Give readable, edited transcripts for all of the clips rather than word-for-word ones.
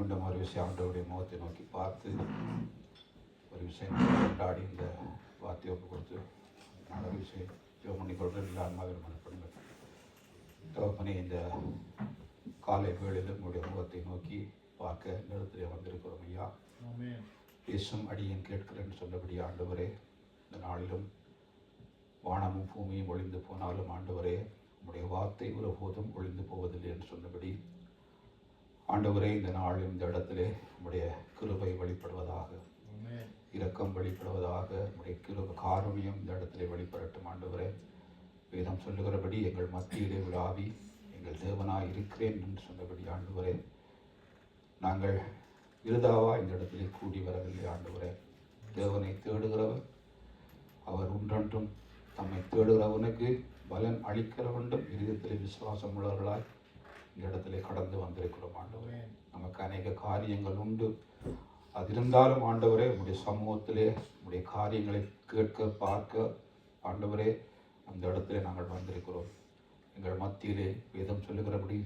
மீண்டும் ஒரு விஷயம் ஆண்டவருடைய முகத்தை நோக்கி பார்த்து ஒரு விஷயம் கொண்டாடி இந்த வார்த்தையை ஒப்பு கொடுத்து நான் ஒரு விஷயம் ஜோம் பண்ணி கொள்றது இல்லை ஆன்மாவின் மனப்படுங்கள். தகப்பனே, இந்த காலை வேளையில் உங்களுடைய முகத்தை நோக்கி பார்க்க நிலத்தில் வந்திருக்கிறோம் ஐயா. பேசும் அடியேன் கேட்கிறேன்னு சொன்னபடி ஆண்டவரே, இந்த நாளிலும் வானமும் பூமியும் ஒளிந்து போனாலும் ஆண்டவரே, உங்களுடைய வார்த்தை ஒருபோதும் ஒளிந்து போவதில்லை என்று சொன்னபடி ஆண்டவரே, இந்த நாளில் இந்த இடத்திலே உங்களுடைய கிருபை வெளிப்படுவதாக, இரக்கம் வெளிப்படுவதாக, உங்களுடைய கிருபை காருண்யம் இந்த இடத்திலே வெளிப்படட்டும் ஆண்டவரே. வேதம் சொல்லுகிறபடி எங்கள் மத்தியிலே விழாவி எங்கள் தேவனாய் இருக்கிறேன் என்று சொன்னபடி ஆண்டவரே, நாங்கள் விருதாவா இந்த இடத்திலே கூடி வரவில்லை ஆண்டவரே. தேவனை தேடுகிறவர் அவர் ஒன்றொன்றும் தம்மை தேடுகிறவனுக்கு பலன் அளிக்கிறவண்டும் இதயத்திலே விசுவாசம் உள்ளவர்களாய் இந்த இடத்திலே கடந்து வந்திருக்கிறோம் ஆண்டவரே. நமக்கு அநேக காரியங்கள் உண்டு. அது இருந்தாலும் ஆண்டவரே, உங்களுடைய சமூகத்திலே உங்களுடைய காரியங்களை கேட்க பார்க்க ஆண்டவரே அந்த இடத்திலே நாங்கள் வந்திருக்கிறோம். எங்கள் மத்தியிலே வேதம் சொல்லுகிறபடி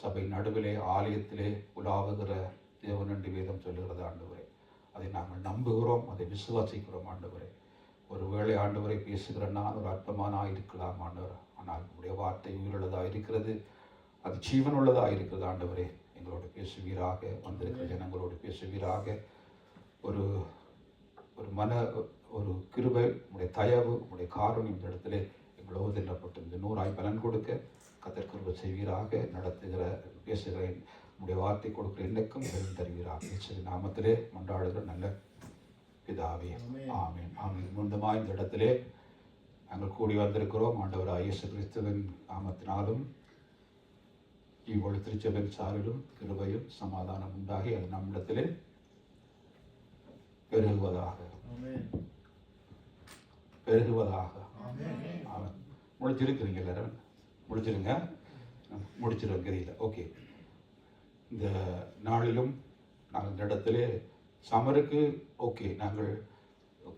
சபை நடுவிலே ஆலயத்திலே உலாவுகிற தேவன் என்று வேதம் சொல்லுகிறது ஆண்டவரே. அதை நாங்கள் நம்புகிறோம், அதை விசுவாசிக்கிறோம் ஆண்டவரே. ஒருவேளை ஆண்டவரை பேசுகிற நான் ஒரு அற்பமானாக இருக்கலாம் ஆண்டவர், ஆனால் உங்களுடைய வார்த்தை உயிருள்ளதாக இருக்கிறது, அது ஜீவனுள்ளதாக இருக்கிறது ஆண்டவரே. எங்களோடு பேசுவீராக, வந்திருக்கிற ஜனங்களோடு பேசுவீராக. ஒரு ஒரு ஒரு கிருபை, உங்களுடைய தயவு, உங்களுடைய காரணம் இந்த இடத்திலே எங்களோடு என்னப்பட்டு இந்த 100 பலன் கொடுக்க கர்த்தர் கிருபை செய்வீராக. நடத்துகிற பேசுகிறேன் உங்களுடைய வார்த்தை கொடுக்கிற என்னைக்கும் தருவீராக. இயேசுவின் நாமத்திலே மன்றாடுகிற நல்ல பிதாவே, ஆமென் ஆமென். மீண்டுமாய் இந்த இடத்திலே நாங்கள் கூடி வந்திருக்கிறோம். ஆண்டவராகிய இயேசு கிறிஸ்துவின் நாமத்தினாலும் இவ்வளவு திருச்சபையின் சாரிலும் கிருபையும் சமாதானம் உண்டாகி அது நம்மிடத்திலே பெருகுவதாக பெருகுவதாக. முடிச்சிருக்கிறீங்க எல்லாரும்? முடிச்சிருங்க, முடிச்சிருங்க தெரியல. ஓகே, இந்த நாளிலும் நாங்கள் இந்த இடத்திலே சமருக்கு ஓகே, நாங்கள்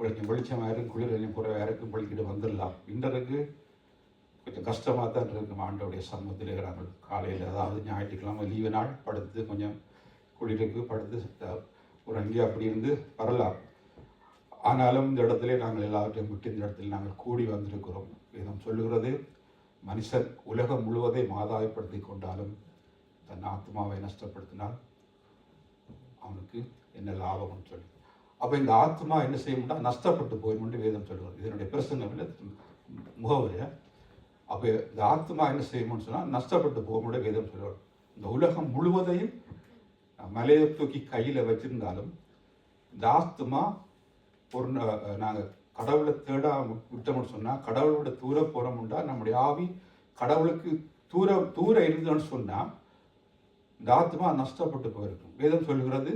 கொஞ்சம் வெளிச்சமாக இருக்கும், குளிர் குறைவாக இருக்கும், பழிக்கிட்டு வந்துடலாம். விண்டருக்கு கொஞ்சம் கஷ்டமாக தான் இருக்கும். ஆண்டோடைய சமூகத்திலே நாங்கள் காலையில், அதாவது ஞாயிற்றுக்கிழமை லீவு நாள், படுத்து கொஞ்சம் குளிருக்கு படுத்து ஒரு அங்கே அப்படி இருந்து வரலாம். ஆனாலும் இந்த இடத்துல நாங்கள் எல்லாவற்றையும் விட்டு இந்த இடத்துல நாங்கள் கூடி வந்திருக்கிறோம். வேதம் சொல்லுகிறது, மனுஷன் உலகம் முழுவதை ஆதாயப்படுத்தி கொண்டாலும் தன் ஆத்மாவை நஷ்டப்படுத்தினால் அவனுக்கு என்ன லாபம்னு சொல்லி, அப்போ இந்த ஆத்மா என்ன செய்யணும்னா நஷ்டப்பட்டு போயிடும் வேதம் சொல்லுகிறது. இதனுடைய பிரசங்க முகவரியா. அப்போ இந்த ஆத்மா என்ன செய்யணும்னு சொன்னால் நஷ்டப்பட்டு போகும்போது வேதம் சொல்லுவார். இந்த உலகம் முழுவதையும் மலையை தூக்கி கையில் வச்சிருந்தாலும் இந்த ஆத்மா ஒரு நாங்கள் கடவுளை தேட விட்டோம்னு சொன்னால், கடவுளோட தூர போகிறோம்னா நம்முடைய ஆவி கடவுளுக்கு தூர இருந்தோன்னு சொன்னால் இந்த ஆத்மா நஷ்டப்பட்டு போயிருக்கும். வேதம் சொல்லுகிறது,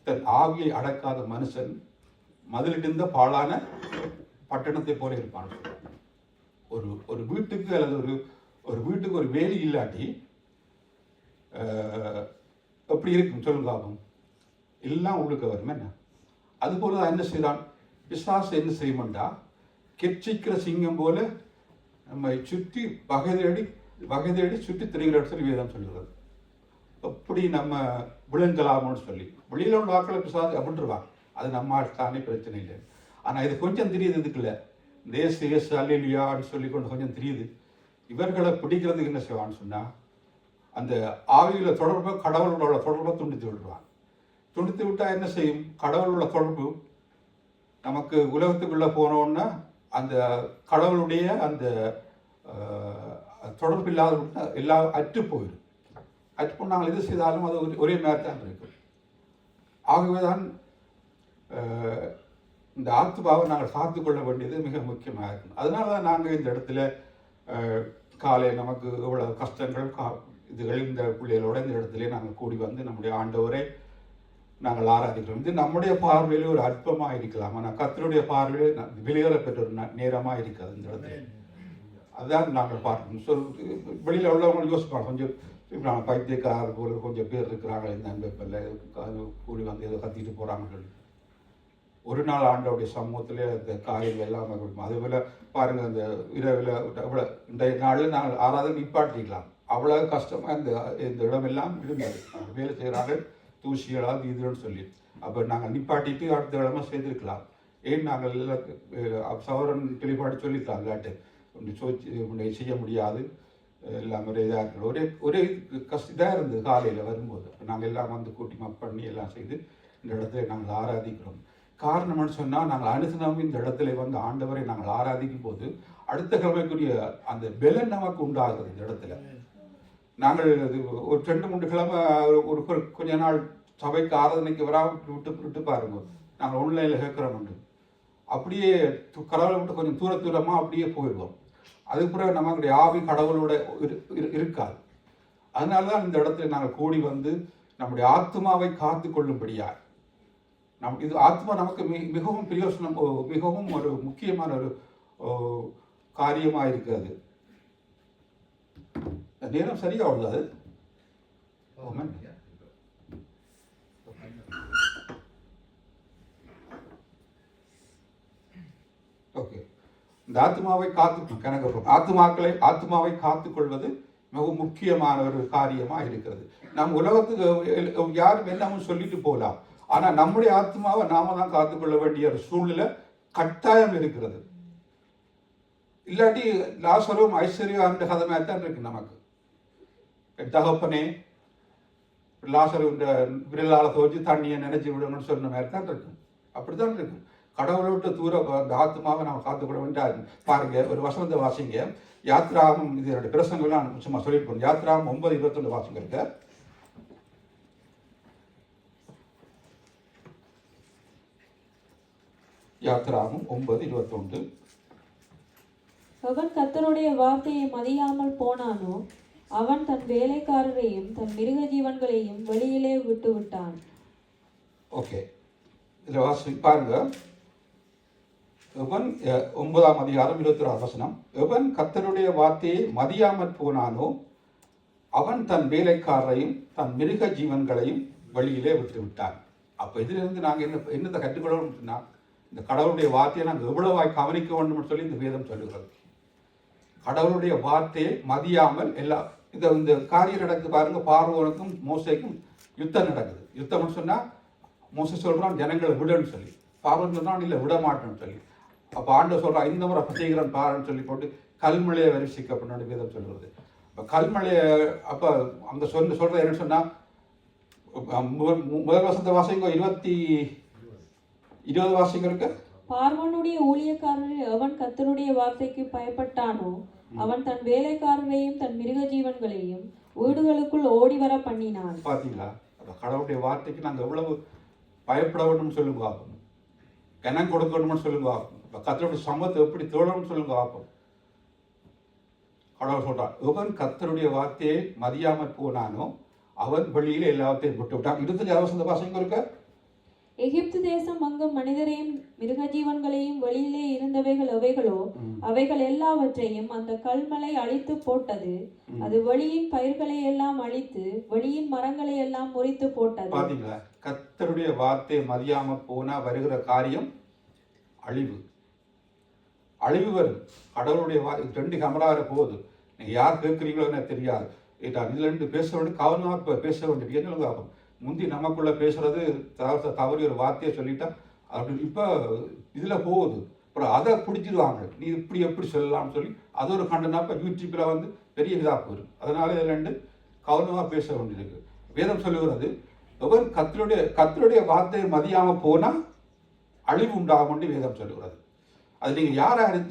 தன் ஆவியை அடக்காத மனுஷன் மதிலிட்டிருந்த பாழான பட்டணத்தை போல இருப்பான். ஒரு வீட்டுக்கு அல்லது ஒரு வீட்டுக்கு ஒரு வேலி இல்லாட்டி எப்படி இருக்கும் சொல்லுங்க பாபம்? எல்லாம் உள்ளுக்க வரும். என்ன அதுபோல என்ன செய்யறான் பிசாசு? என்ன செய்யமாட்டா, கெச்சிக்கிற சிங்கம் போல நம்ம சுற்றி வகை தேடி சுற்றி திரிகிற சொல்லி வேதம் சொல்லுகிறது. எப்படி நம்ம விழுங்கலாமோன்னு சொல்லி வெளியில உள்ள ஆக்களை பிசாசு அப்படின்றான். அது நம்ம தானே பிரச்சனை இல்லை. ஆனால் இது கொஞ்சம் தெரியுது, இதுக்குள்ள தேச அல்லேலூயான்னு சொல்லி கொண்டு கொஞ்சம் தெரியுது. இவர்களை பிடிக்கிறதுக்கு என்ன செய்வான்னு சொன்னா, அந்த ஆவியில தொடர்பை கடவுளோட தொடர்பை துண்டித்து விடுவான். துண்டித்து விட்டா என்ன செய்யும்? கடவுளோட தொடர்பு நமக்கு உலகத்துக்குள்ள போனோன்னா அந்த கடவுளுடைய அந்த தொடர்பு இல்லாத எல்லாம் அற்று போயிடும். அற்று நாங்கள் எது செய்தாலும் அது ஒரே மாதிரி தான் இருக்கும். ஆகவேதான் இந்த ஆத்மாவை நாங்கள் காத்து கொள்ள வேண்டியது மிக முக்கியமாக இருக்கும். அதனால தான் நாங்கள் இந்த இடத்துல காலை நமக்கு இவ்வளவு கஷ்டங்கள் இதுகள் இந்த பிள்ளைகளோட இந்த இடத்துல நாங்கள் கூடி வந்து நம்முடைய ஆண்டவரை நாங்கள் ஆராதிக்கிறோம். இது நம்முடைய பார்வையில் ஒரு அற்பமாக இருக்கலாம், ஆனால் கர்த்தருடைய பார்வையில் வெளியேற பெற்ற ஒரு நேரமாக இருக்காது இந்த இடத்துல. அதுதான் நாங்கள் பார்க்கணும். வெளியில் உள்ளவங்க யோசிப்பாங்க, கொஞ்சம் நாங்கள் பைத்தியக்காரர் போல கொஞ்சம் பேர் இருக்கிறாங்க இந்த அன்பப்பில் கூடி வந்து ஏதோ கத்திட்டு போகிறாங்கன்னு சொல்லி. ஒரு நாள் ஆண்டவுடைய சமூகத்திலே அந்த காரியங்கள் எல்லாம் கொடுப்போம். அதேபோல் பாருங்கள், அந்த இரவில் அவ்வளோ இந்த நாளில் நாங்கள் ஆராதனை நிப்பாட்டிக்கலாம். அவ்வளோ கஷ்டமாக இந்த இடமெல்லாம் இருந்தது. வேலை செய்கிறாங்க, தூசிகளால் இதுன்னு சொல்லி. அப்போ நாங்கள் நிப்பாட்டிட்டு அடுத்த கிழமை செய்திருக்கலாம். ஏன் நாங்கள் எல்லாம் சவரன் தெளிவாடி சொல்லிக்கலாம் இல்லாட்டு ஒன்று செய்ய முடியாது, எல்லாம் ஒரே இதாக இருக்கிற ஒரே ஒரே இதாக இருந்தது. காலையில் வரும்போது நாங்கள் எல்லாம் வந்து கூட்டி மப் பண்ணி எல்லாம் செய்து இந்த இடத்துல நாங்கள் ஆராதிக்கிறோம். காரணம்னு சொன்னால் நாங்கள் அனுதினமும் இந்த இடத்துல வந்து ஆண்டவரை நாங்கள் ஆராதிக்கும் போது அடுத்த கிழமைக்குரிய அந்த பெலன் நமக்கு உண்டாகுது. இந்த இடத்துல நாங்கள் ஒரு 2-3 கிழமை ஒரு கொஞ்ச நாள் சபைக்கு ஆராதனைக்கு விட்டு பாருங்க, நாங்கள் ஆன்லைனில் கேட்குறோம் உண்டு, அப்படியே கடவுளை விட்டு கொஞ்சம் தூரமாக அப்படியே போயிடுவோம். அதுக்கு பிறகு நம்மளுடைய ஆவி கடவுளோட இருக்காது. அதனால தான் இந்த இடத்துல நாங்கள் கூடி வந்து நம்முடைய ஆத்மாவை காத்து கொள்ளும்படியா இது ஆத்மா நமக்கு மிகவும் பிரயோசனம், மிகவும் ஒரு முக்கியமான ஒரு காரியமாக இருக்கிறது. நேரம் சரியா உள்ளது. ஓகே, இந்த ஆத்மாவை ஆத்மாவை காத்துக் கொள்வது மிகவும் முக்கியமான ஒரு காரியமாக இருக்கிறது. நம் உலகத்துக்கு யாரும் என்னமும் சொல்லிட்டு போகலாம், ஆனால் நம்முடைய ஆத்மாவை நாம தான் காத்துக்கொள்ள வேண்டிய ஒரு சூழ்நிலை கட்டாயம் இருக்கிறது. இல்லாட்டி லாசரும் ஐஸ்வர்யான்ற கதை மாதிரி தான் இருக்கு நமக்கு. என் தகப்பனே லாசரு விரலால் துவச்சி தண்ணியை நினைச்சு விடணும்னு சொன்ன மாதிரி தான் இருக்கு. அப்படித்தான் இருக்கு. கடவுளை விட்டு தூரம் அந்த ஆத்மாவை நம்ம காத்துக்கொள்ள வேண்டாம். பாருங்க, ஒரு வசனத்தை வாசிங்க. யாத்ராகம், இது என்னுடைய பிரசங்கெல்லாம் சும்மா சொல்லிட்டு போகணும். யாத்ராகம் 9:21 வாசிங்க இருக்க. யாத்ராகம் 9:21. அவன் கர்த்தருடைய வார்த்தையை மதியாமல் போனானோ அவன் தன் வேலைக்காரரையும் தன் மிருக ஜீவன்களையும் வெளியிலே விட்டு விட்டான். ஓகே, இதில் வாசி பாருங்க. எவன் 9ஆம் அதிகாரம் 21ஆம் வசனம். எவன் கர்த்தருடைய வார்த்தையை மதியாமல் போனானோ அவன் தன் வேலைக்காரரையும் தன் மிருக ஜீவன்களையும் வெளியிலே விட்டு விட்டான். அப்போ இதிலிருந்து நாங்கள் என்னத்தை கற்றுக்கொள்ளணும்னா, இந்த கடவுளுடைய வார்த்தையை நாங்கள் எவ்வளவாய் கவனிக்க வேண்டும் சொல்லி இந்த வேதம் சொல்லுகிறது. கடவுளுடைய வார்த்தையை மதியாமல் இந்த காரியம் நடக்குது பாருங்க. பார்வோனுக்கும் மோசேக்கும் யுத்தம் நடக்குது. யுத்தம்னு சொன்னால் மோசே சொல்கிறான் ஜனங்களை விடன்னு சொல்லி, பார்வன் சொன்னான் இல்லை விட மாட்டேன்னு சொல்லி. அப்போ ஆண்டவர் சொல்கிறான் இந்த முறை பசைகிறன் பாருன்னு சொல்லி போட்டு கல்மழையை வரிசிக்க அப்படின்னு வேதம் சொல்கிறது. இப்போ கல்மழையை அப்போ அங்கே சொல்கிறது என்னன்னு சொன்னால், முதல் வசனத்தை வாசிங்க, 20 வாசிங்க இருக்கு. பார்வோனுடைய ஊழியக்காரரில் அவன் கர்த்தருடைய வார்த்தைக்கு பயப்பட்டானோ அவன் தன் வேலைக்காரரையும் தன் மிருக ஜீவன்களையும் வீடுகளுக்குள் ஓடி வர பண்ணினான். பாத்தீங்களா, கடவுளுடைய வார்த்தைக்கு நாங்கள் எவ்வளவு பயப்பட வேணும்னு சொல்லுங்க ஆகும், கனம் கொடுக்கணும்னு சொல்லுங்க ஆகும், கர்த்தருடைய சமத்தை எப்படி தேடணும்னு சொல்லுங்க ஆகும். கடவுள் சொல்றான், எவன் கர்த்தருடைய வார்த்தையை மதியாமல் போனானோ அவன் வெளியில எல்லாத்தையும் விட்டு விட்டான். 25 வாசிங்க இருக்க. எகிப்து தேசம் அங்கும் மனிதரையும் மிருக ஜீவன்களையும் வெளியிலே இருந்தவைகள் அவைகளோ அவைகள் எல்லாவற்றையும் அந்த கல்மலை அழித்து போட்டது. அது வெளியின் பயிர்களை எல்லாம் அழித்து வெளியின் மரங்களை எல்லாம் முறித்து போட்டது. பாத்தீங்களா, கர்த்தருடைய வார்த்தை மதியாம போனா வருகிற காரியம் அழிவு வரும். கடவுளுடைய 2 கமராக போகுது. நீங்க யார் கேட்குறீங்களோ எனக்கு தெரியாது. இதுல இருந்து பேச வேண்டிய கவனமா பேச வேண்டியது என்ன ஆகும். முந்தி நமக்குள்ள பேசுறது தவறி ஒரு வார்த்தையை சொல்லிட்டா அப்படி இப்போ இதில் போகுது. அப்புறம் அதை பிடிச்சிடுவாங்க, நீ இப்படி எப்படி சொல்லலாம்னு சொல்லி அது ஒரு கண்டனா இப்போ யூடியூப்பில் வந்து பெரிய இதாக போயிடும். அதனால இதில் ரெண்டு கவனமாக பேச வேண்டியிருக்கு. வேதம் சொல்லுகிறது, எவன் கர்த்தருடைய வார்த்தையை மதியாமல் போனால் அழிவு உண்டாகும் வேதம் சொல்லுகிறது. அது நீங்கள்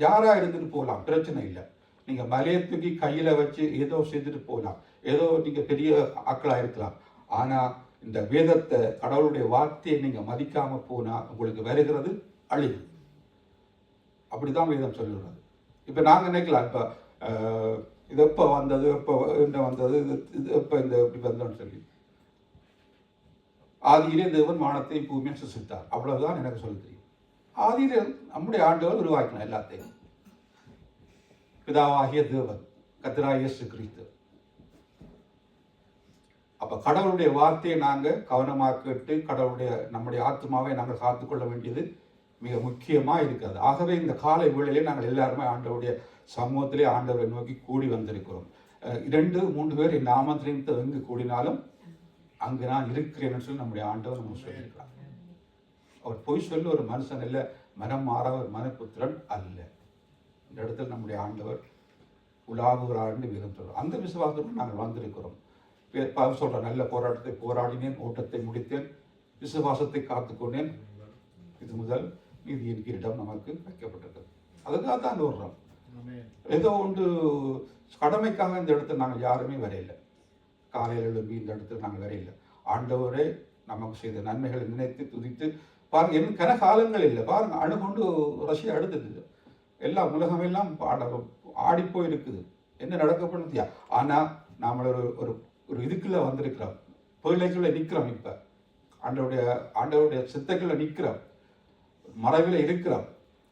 யாராக இருந்துட்டு போகலாம், பிரச்சனை இல்லை. நீங்கள் மலையை தூக்கி கையில் வச்சு ஏதோ செய்துட்டு போகலாம், ஏதோ நீங்கள் பெரிய ஆக்களாக இருக்கலாம். ஆனால் இந்த வேதத்தை கடவுளுடைய வார்த்தையை நீங்கள் மதிக்காமல் போனால் உங்களுக்கு வருகிறது அழிவு. அப்படிதான் வேதம் சொல்லுகிறது. இப்போ நாங்கள் நினைக்கலாம், இப்போ இது எப்போ வந்தது, எப்போ என்ன வந்தது, இது எப்போ இந்த இப்படி வந்தோன்னு சொல்லி. ஆதியிலே தேவன் வானத்தையும் பூமியும் சிருஷ்டித்தார், அவ்வளவுதான் எனக்கு சொல்ல தெரியும். ஆதியிலே நம்முடைய ஆண்டவர் உருவாக்கினார் எல்லாத்தையும். பிதாவாகிய தேவன் கர்த்தராகிய இயேசு கிறிஸ்து. அப்போ கடவுளுடைய வார்த்தையை நாங்கள் கவனமாக கேட்டு நம்முடைய ஆத்மாவை நாங்கள் காத்துக்கொள்ள வேண்டியது மிக முக்கியமாக இருக்கிறது. ஆகவே இந்த காலை வேளையிலே நாங்கள் எல்லாருமே ஆண்டவருடைய சமூகத்திலே ஆண்டவரை நோக்கி கூடி வந்திருக்கிறோம். 2-3 பேர் என் நாமத்திலிருந்து எங்கு கூடினாலும் அங்கே நான் இருக்கிறேன்னு சொல்லி நம்முடைய ஆண்டவர் நம்ம சொல்லியிருக்கிறார். அவர் பொய் சொல்லி ஒரு மனுஷன் இல்லை, மனம் மாறா ஒரு மனப்புத்திரன் அல்ல. இந்த இடத்துல நம்முடைய ஆண்டவர் உலாவுகிறார்னு வேதம் சொல்கிறோம். அந்த விசுவாசத்துடன் நாங்கள் வந்திருக்கிறோம். சொல்கிற நல்ல போராட்டத்தை போராடினேன், ஓட்டத்தை முடித்தேன், விசுவாசத்தை காத்துக்கொண்டேன், இது முதல் நீதியின் கிரீடம் நமக்கு வைக்கப்பட்டிருக்கிறது. அதுக்காக தான் வர்றோம். ஏதோ ஒன்று கடமைக்காக இந்த இடத்துல நாங்கள் யாருமே வரையில்லை. காலையில் எழும்பி இந்த இடத்துல நாங்கள் வரையில்லை. ஆண்டவரே நமக்கு செய்த நன்மைகளை நினைத்து துதித்து பாருங்க. இன்னும் கனகாலங்கள் இல்லை பாருங்க. அணுகொண்டு ரஷ்யா எடுத்துட்டு எல்லாம் உலகமெல்லாம் ஆடி போயிருக்குது. என்ன நடக்கப்படுத்தியா? ஆனால் நாம் ஒரு ஒரு இதுக்குள்ள வந்திருக்கிறோம், பிள்ளைக்குள்ள நிற்கிறோம். இப்போ ஆண்டவருடைய சித்தைக்குள்ள நிற்கிறோம், மறைவில் இருக்கிறோம்.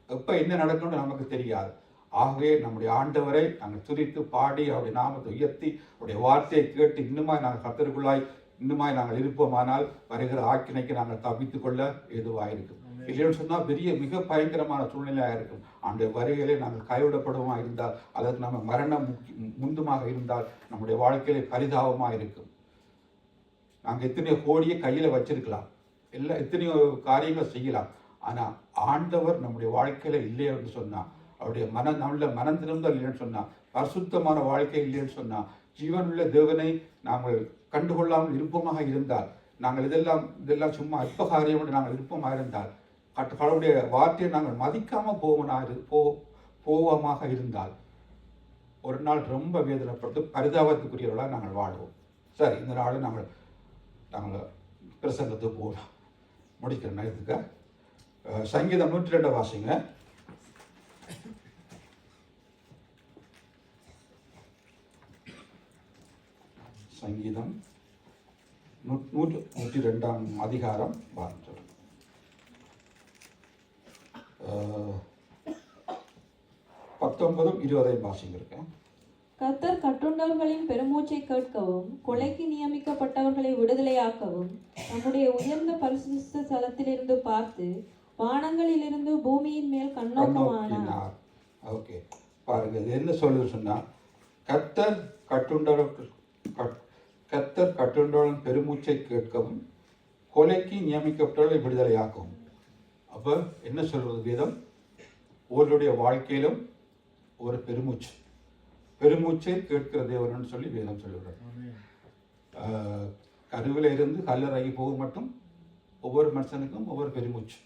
எப்போ என்ன நடக்கும்னு நமக்கு தெரியாது. ஆகவே நம்முடைய ஆண்டவரை நாங்கள் துதித்து பாடி அவருடைய நாமத்தை உயர்த்தி அவருடைய வார்த்தையை கேட்டு இன்னுமாய் நாங்கள் கர்த்தருக்குள்ளாய் இன்னுமாய் நாங்கள் இருப்போமானால் வருகிற ஆக்கினைக்கு நாங்கள் தப்பித்து கொள்ள ஏதுவாக இருக்கும். இல்லைன்னு சொன்னால் பெரிய மிக பயங்கரமான சூழ்நிலையாக இருக்கும். அந்த வருகையிலே நாங்கள் கைவிடப்படுவோமா இருந்தால் அல்லது நம்ம மரணம் முந்துமாக இருந்தால் நம்முடைய வாழ்க்கையிலே பரிதாபமாக இருக்கும். நாங்கள் எத்தனையோ கோடியை கையில் வச்சிருக்கலாம், எத்தனையோ காரியங்களை செய்யலாம். ஆனால் ஆண்டவர் நம்முடைய வாழ்க்கையில இல்லை என்று சொன்னால், அவருடைய நம்மள மனம் திரும்பல் இல்லைன்னு சொன்னால், பரிசுத்தமான வாழ்க்கை இல்லைன்னு சொன்னால், ஜீவனுள்ள தேவனை நாங்கள் கண்டுகொள்ளாமல் இருப்போமாக இருந்தால், நாங்கள் இதெல்லாம் சும்மா அற்ப காரியம் என்று நாங்கள் இருப்போமாக இருந்தால், கடவுளுடைய வார்த்தையை நாங்கள் மதிக்காமல் போவோமாக இருந்தால் ஒரு நாள் ரொம்ப வேதனைப்பட்டு பரிதாபத்துக்குரியவர்களாக நாங்கள் வாழ்வோம். சரி, இந்த நாள் நாங்கள் பிரசங்கத்துக்கு போகலாம். முடிக்கிற நேரத்துக்கு சங்கீதம் 102 வாசிங்க. சங்கீதம் 102 அதிகாரம் 19-20 வாசிங்க இருக்கேன். கர்த்தர் கட்டுண்டவர்களின் பெருமூச்சை கேட்கவும் கொலைக்கு நியமிக்கப்பட்டவர்களை விடுதலையாக்கவும் நம்முடைய உயர்ந்த பரிசுத்த ஸ்தலத்திலிருந்து பார்த்து வானங்களிலிருந்து பூமியின் மேல் கண்ணோக்கமானார். ஓகே, பாருங்க இது என்ன சொல்லுது சொன்னா, கர்த்தர் கட்டுண்டவர்களின் பெருமூச்சை கேட்கவும் கொலைக்கு நியமிக்கப்பட்டவர்களை விடுதலையாக்கவும். அப்ப என்ன சொல்றது வேதம்? ஒருவருடைய வாழ்க்கையிலும் ஒரு பெருமூச்சை கேட்கிற தேவன் சொல்லி வேதம் சொல்லுகிறார். கருவில இருந்து கல்லறைக்கு போக மட்டும் ஒவ்வொரு மனுஷனுக்கும் ஒவ்வொரு பெருமூச்சு.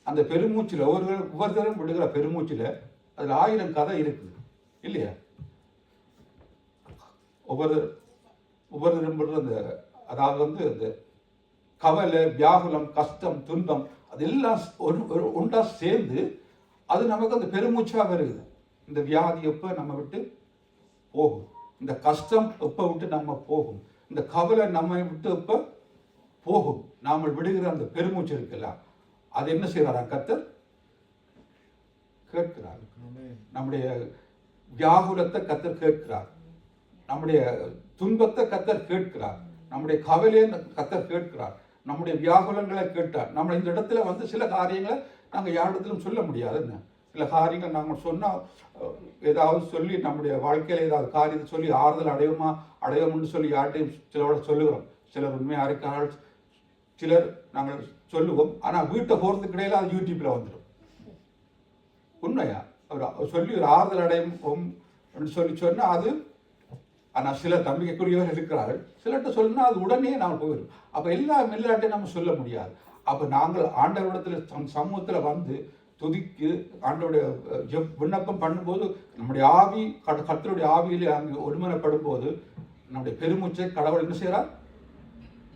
அந்த பெருமூச்சில் ஒவ்வொருத்தரும் விடுகிற பெருமூச்சில் அதில் 1000 கதை இருக்குது இல்லையா? ஒவ்வொருத்தரும் விடுற அதாவது அந்த கவலை, வியாகுலம், கஷ்டம், துன்பம் அதெல்லாம் ஒன்றா சேர்ந்து அது நமக்கு அந்த பெருமூச்சாக வருது. இந்த வியாதி எப்போ நம்ம விட்டு போகும், இந்த கஷ்டம் எப்போ விட்டு நம்ம போகும், இந்த கவலை நம்ம விட்டு எப்போ போகும், நாம் விடுகிற அந்த பெருமூச்சு இருக்குல்ல, அது என்ன செய்யறாரா? கர்த்தர் கேட்கிறார். நம்முடைய வியாகுலத்தை கர்த்தர் கேட்கிறார், நம்முடைய துன்பத்தை கர்த்தர் கேட்கிறார், நம்முடைய கவலையை கர்த்தர் கேட்கிறார், நம்முடைய வியாகுலங்களை கேட்டார். நம்ம இந்த இடத்துல சில காரியங்களை நாங்கள் யாரிடத்திலும் சொல்ல முடியாதுன்னு, சில காரியங்கள் நாங்கள் சொன்னால் ஏதாவது சொல்லி நம்முடைய வாழ்க்கையில் ஏதாவது காரியத்தை சொல்லி ஆறுதல் அடையோம்னு சொல்லி யார்கிட்டையும் சிலரோட சொல்லுகிறோம். சிலர் உண்மையாக இருக்கிறார்கள், சிலர் நாங்கள் சொல்லுவோம். ஆனால் வீட்டை போகிறதுக்கு இடையில அது யூடியூப்ல வந்துடும். உண்மையா சொல்லி ஒரு ஆறுதல் அடையும் சொல்லி சொன்னால் அது, ஆனால் சில நம்பிக்கைக்குரியவர் இருக்கிறார்கள், சிலர்கிட்ட சொல்லுனா அது உடனே நாங்கள் போயிடும். அப்போ எல்லாட்டையும் நம்ம சொல்ல முடியாது. அப்போ நாங்கள் ஆண்டவரிடத்தில் சமூகத்தில் வந்து துதிக்கு ஆண்டோடைய விண்ணப்பம் பண்ணும்போது நம்முடைய ஆவி கர்த்தருடைய ஆவியிலே அங்கே ஒருமனப்படும் போது நம்முடைய பெருமூச்சை கடவுள் என்ன செய்கிறார்?